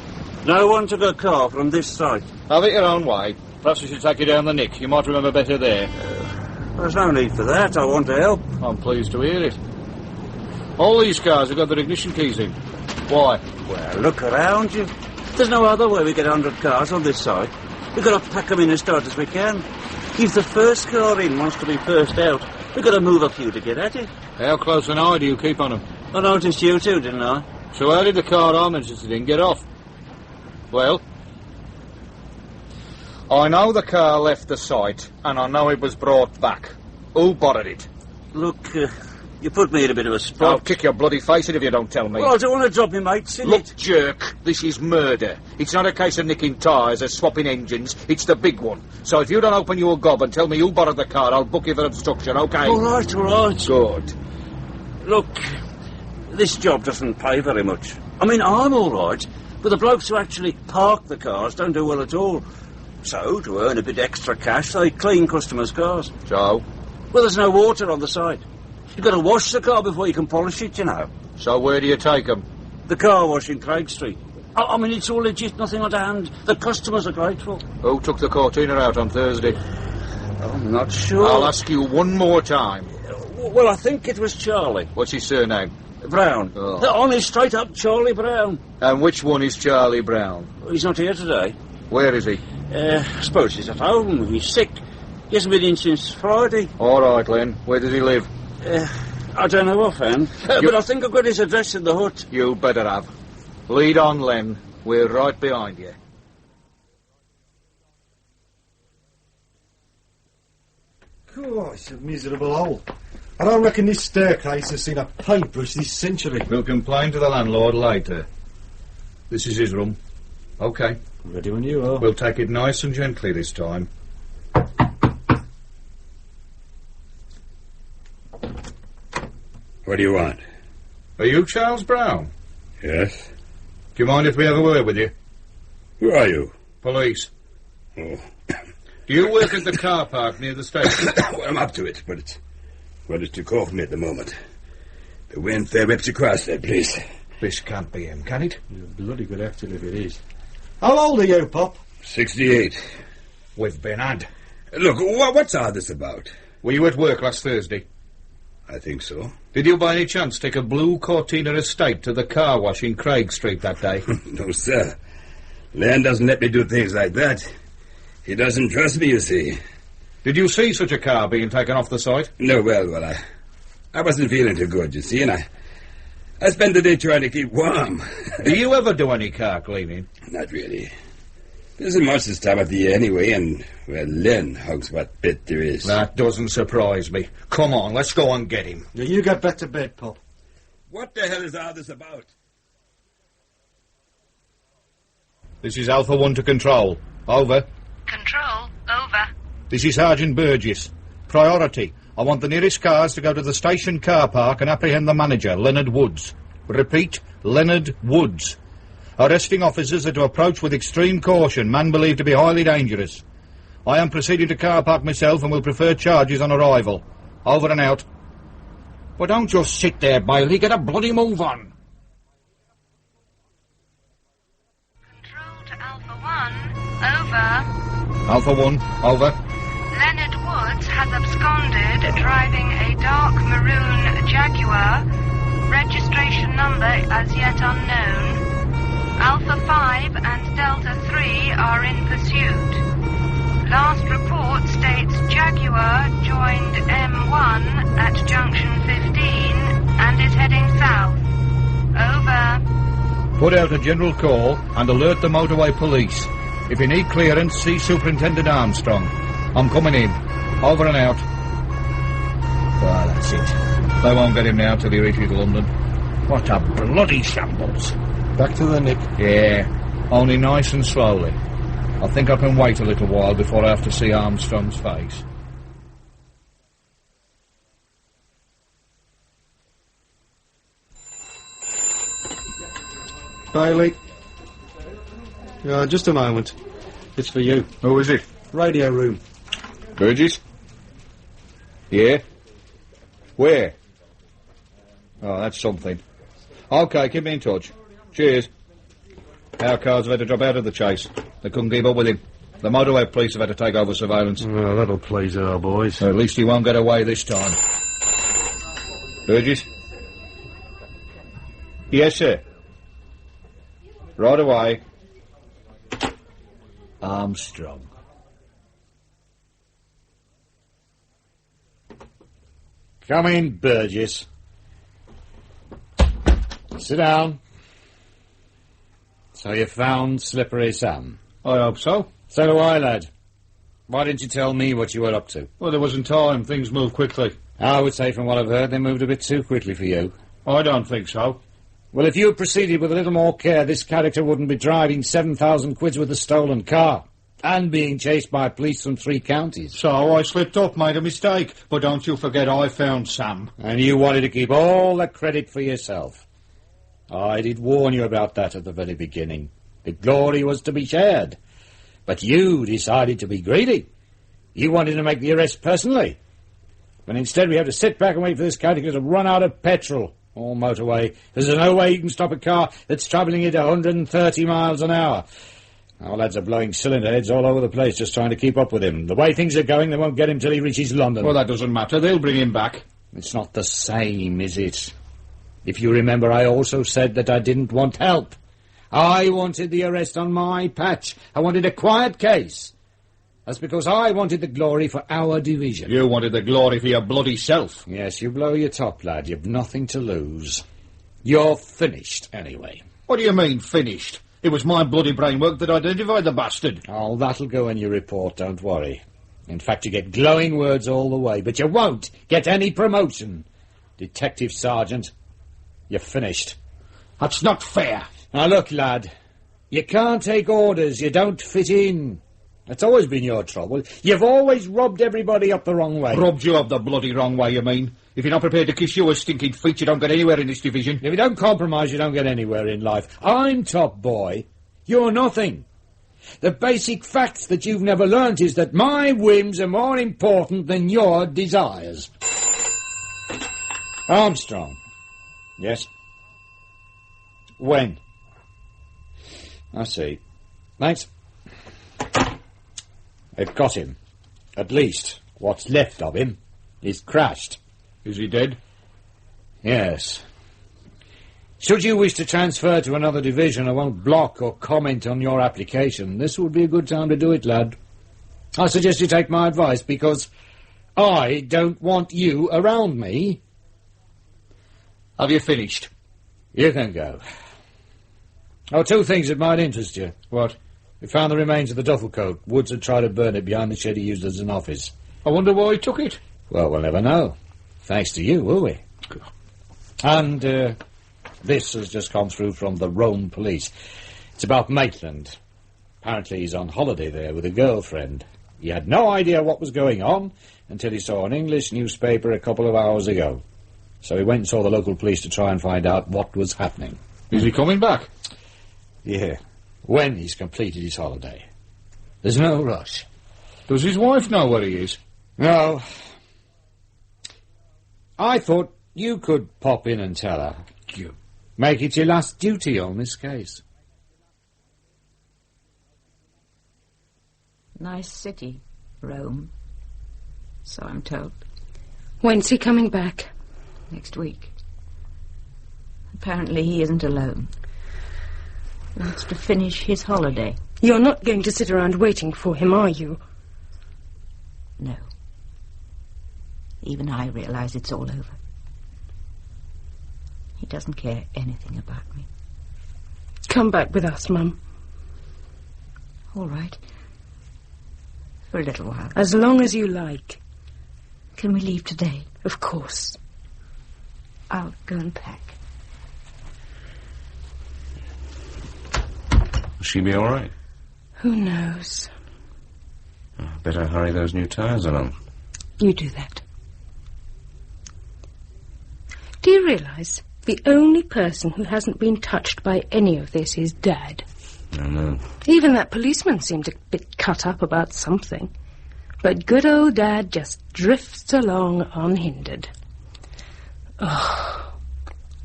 No one took a car from this site. Have it your own way. Perhaps we should take you down the nick. You might remember better there. There's no need for that. I want to help. I'm pleased to hear it. All these cars have got their ignition keys in. Why? Well, look around you. There's no other way we get 100 cars on this side. We've got to pack them in as tight as we can. If the first car in wants to be first out, we've got to move a few to get at it. How close an eye do you keep on them? I noticed you too, didn't I? So how did the car I'm interested in get off? Well, I know the car left the site, and I know it was brought back. Who borrowed it? Look, you put me in a bit of a spot. I'll kick your bloody face in if you don't tell me. Well, I don't want to drop you, mate. Silly. Look, jerk, this is murder. It's not a case of nicking tyres or swapping engines. It's the big one. So if you don't open your gob and tell me who borrowed the car, I'll book you for obstruction, OK? All right, all right. Good. Look, this job doesn't pay very much. I mean, I'm all right, but the blokes who actually park the cars don't do well at all. So, to earn a bit extra cash, they clean customers' cars. So? Well, there's no water on the site. You've got to wash the car before you can polish it, you know. So where do you take them? The car wash in Craig Street. I mean, it's all legit, nothing underhand. The customers are grateful. Who took the Cortina out on Thursday? I'm not sure. I'll ask you one more time. Well, I think it was Charlie. What's his surname? Brown. Oh. Only straight up Charlie Brown. And which one is Charlie Brown? He's not here today. Where is he? I suppose he's at home. He's sick. He hasn't been in since Friday. All right, Len. Where does he live? I don't know offhand. But I think I've got his address in the hut. You better have. Lead on, Len. We're right behind you. Oh, it's a miserable hole. I don't reckon this staircase has seen a paintbrush this century. We'll complain to the landlord later. This is his room. OK. Ready when you are. We'll take it nice and gently this time. What do you want? Are you Charles Brown? Yes. Do you mind if we have a word with you? Who are you? Police. Oh. Do you work at the car park near the station? Well, I'm up to it, but it's too cold for me at the moment. The wind fair whips across there, please. This can't be him, can it? You're bloody good after if it is. How old are you, Pop? 68. We've been had. Look, what's all this about? Were you at work last Thursday? I think so. Did you by any chance take a blue Cortina estate to the car wash in Craig Street that day? No, sir. Len doesn't let me do things like that. He doesn't trust me, you see. Did you see such a car being taken off the site? No, well, I wasn't feeling too good, you see, and I spent the day trying to keep warm. Do you ever do any car cleaning? Not really. There isn't much this time of the year anyway, and, well, Len hugs what bit there is. That doesn't surprise me. Come on, let's go and get him. Yeah, you get back to bed, Pop. What the hell is all this about? This is Alpha 1 to Control. Over. Control, over. This is Sergeant Burgess. Priority. I want the nearest cars to go to the station car park and apprehend the manager, Leonard Woods. Repeat, Leonard Woods. Arresting officers are to approach with extreme caution, man believed to be highly dangerous. I am proceeding to car park myself and will prefer charges on arrival. Over and out. Well, don't just sit there, Bailey. Get a bloody move on. Control to Alpha 1. Over. Alpha 1, over. Leonard Woods has absconded driving a dark maroon Jaguar. Registration number as yet unknown. Alpha 5 and Delta 3 are in pursuit. Last report states Jaguar joined M1 at junction 15 and is heading south. Over. Put out a general call and alert the motorway police. If you need clearance, see Superintendent Armstrong. I'm coming in. Over and out. Well, that's it. They won't get him now till he reaches London. What a bloody shambles. Back to the nick. Yeah, only nice and slowly. I think I can wait a little while before I have to see Armstrong's face. Bailey. Just a moment. It's for you. Who is it? Radio room. Burgess? Yeah? Where? Oh, that's something. OK, keep me in touch. Cheers. Our cars have had to drop out of the chase. They couldn't keep up with him. The motorway police have had to take over surveillance. Oh, that'll please our boys. At least he won't get away this time. Burgess? Yes, sir. Right away. Armstrong. Come in, Burgess. Sit down. So you found Slippery Sam? I hope so. So do I, lad. Why didn't you tell me what you were up to? Well, there wasn't time. Things moved quickly. I would say from what I've heard, they moved a bit too quickly for you. I don't think so. Well, if you had proceeded with a little more care, this character wouldn't be driving 7,000 quid with a stolen car. And being chased by police from 3 counties. So I slipped up, made a mistake. But don't you forget I found Sam. And you wanted to keep all the credit for yourself. I did warn you about that at the very beginning. The glory was to be shared. But you decided to be greedy. You wanted to make the arrest personally. But instead we have to sit back and wait for this character to run out of petrol. Or motorway. There's no way you can stop a car that's travelling at 130 miles an hour. Our lads are blowing cylinder heads all over the place just trying to keep up with him. The way things are going, they won't get him till he reaches London. Well, that doesn't matter. They'll bring him back. It's not the same, is it? If you remember, I also said that I didn't want help. I wanted the arrest on my patch. I wanted a quiet case. That's because I wanted the glory for our division. You wanted the glory for your bloody self. Yes, you blow your top, lad. You've nothing to lose. You're finished, anyway. What do you mean, finished? It was my bloody brainwork that identified the bastard. Oh, that'll go in your report, don't worry. In fact, you get glowing words all the way, but you won't get any promotion. Detective Sergeant, you're finished. That's not fair. Now, look, lad, you can't take orders. You don't fit in. That's always been your trouble. You've always rubbed everybody up the wrong way. Rubbed you up the bloody wrong way, you mean? If you're not prepared to kiss your stinking feet, you don't get anywhere in this division. If you don't compromise, you don't get anywhere in life. I'm top boy. You're nothing. The basic fact that you've never learnt is that my whims are more important than your desires. Armstrong. Yes? When? I see. Thanks. They've got him. At least, what's left of him. He's crashed. Is he dead? Yes. Should you wish to transfer to another division, I won't block or comment on your application. This would be a good time to do it, lad. I suggest you take my advice, because I don't want you around me. Have you finished? You can go. Oh, 2 things that might interest you. What? We found the remains of the duffel coat. Woods had tried to burn it behind the shed he used as an office. I wonder why he took it. Well, we'll never know. Thanks to you, will we? And, this has just come through from the Rome police. It's about Maitland. Apparently he's on holiday there with a girlfriend. He had no idea what was going on until he saw an English newspaper a couple of hours ago. So he went and saw the local police to try and find out what was happening. Is he coming back? Yeah, when he's completed his holiday. There's no rush. Does his wife know where he is? No. I thought you could pop in and tell her. Make it your last duty on this case. Nice city, Rome. So I'm told. When's he coming back? Next week. Apparently he isn't alone. He wants to finish his holiday. You're not going to sit around waiting for him, are you? No. Even I realise it's all over. He doesn't care anything about me. Come back with us, Mum. All right. For a little while. As long as you like. Can we leave today? Of course. I'll go and pack. Will she be all right? Who knows? Better hurry those new tyres along. You do that. Do you realise the only person who hasn't been touched by any of this is Dad? I know. Even that policeman seemed a bit cut up about something. But good old Dad just drifts along unhindered. Oh,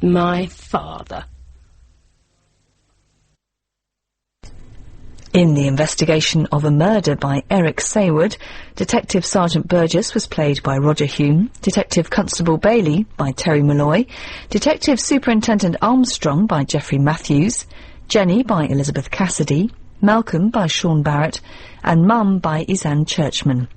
my father. In the investigation of a murder by Eric Saward, Detective Sergeant Burgess was played by Roger Hume, Detective Constable Bailey by Terry Molloy, Detective Superintendent Armstrong by Geoffrey Matthews, Jenny by Elizabeth Cassidy, Malcolm by Sean Barrett, and Mum by Isan Churchman,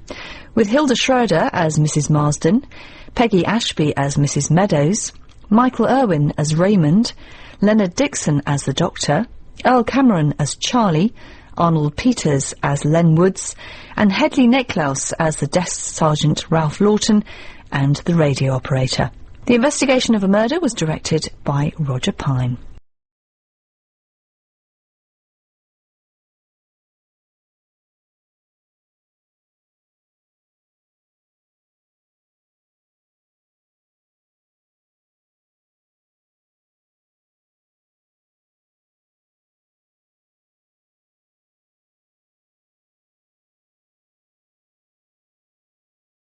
with Hilda Schroeder as Mrs. Marsden, Peggy Ashby as Mrs. Meadows, Michael Irwin as Raymond, Leonard Dixon as the Doctor, Earl Cameron as Charlie, Arnold Peters as Len Woods, and Hedley Nicklaus as the Desk Sergeant Ralph Lawton and the radio operator. The investigation of a murder was directed by Roger Pine.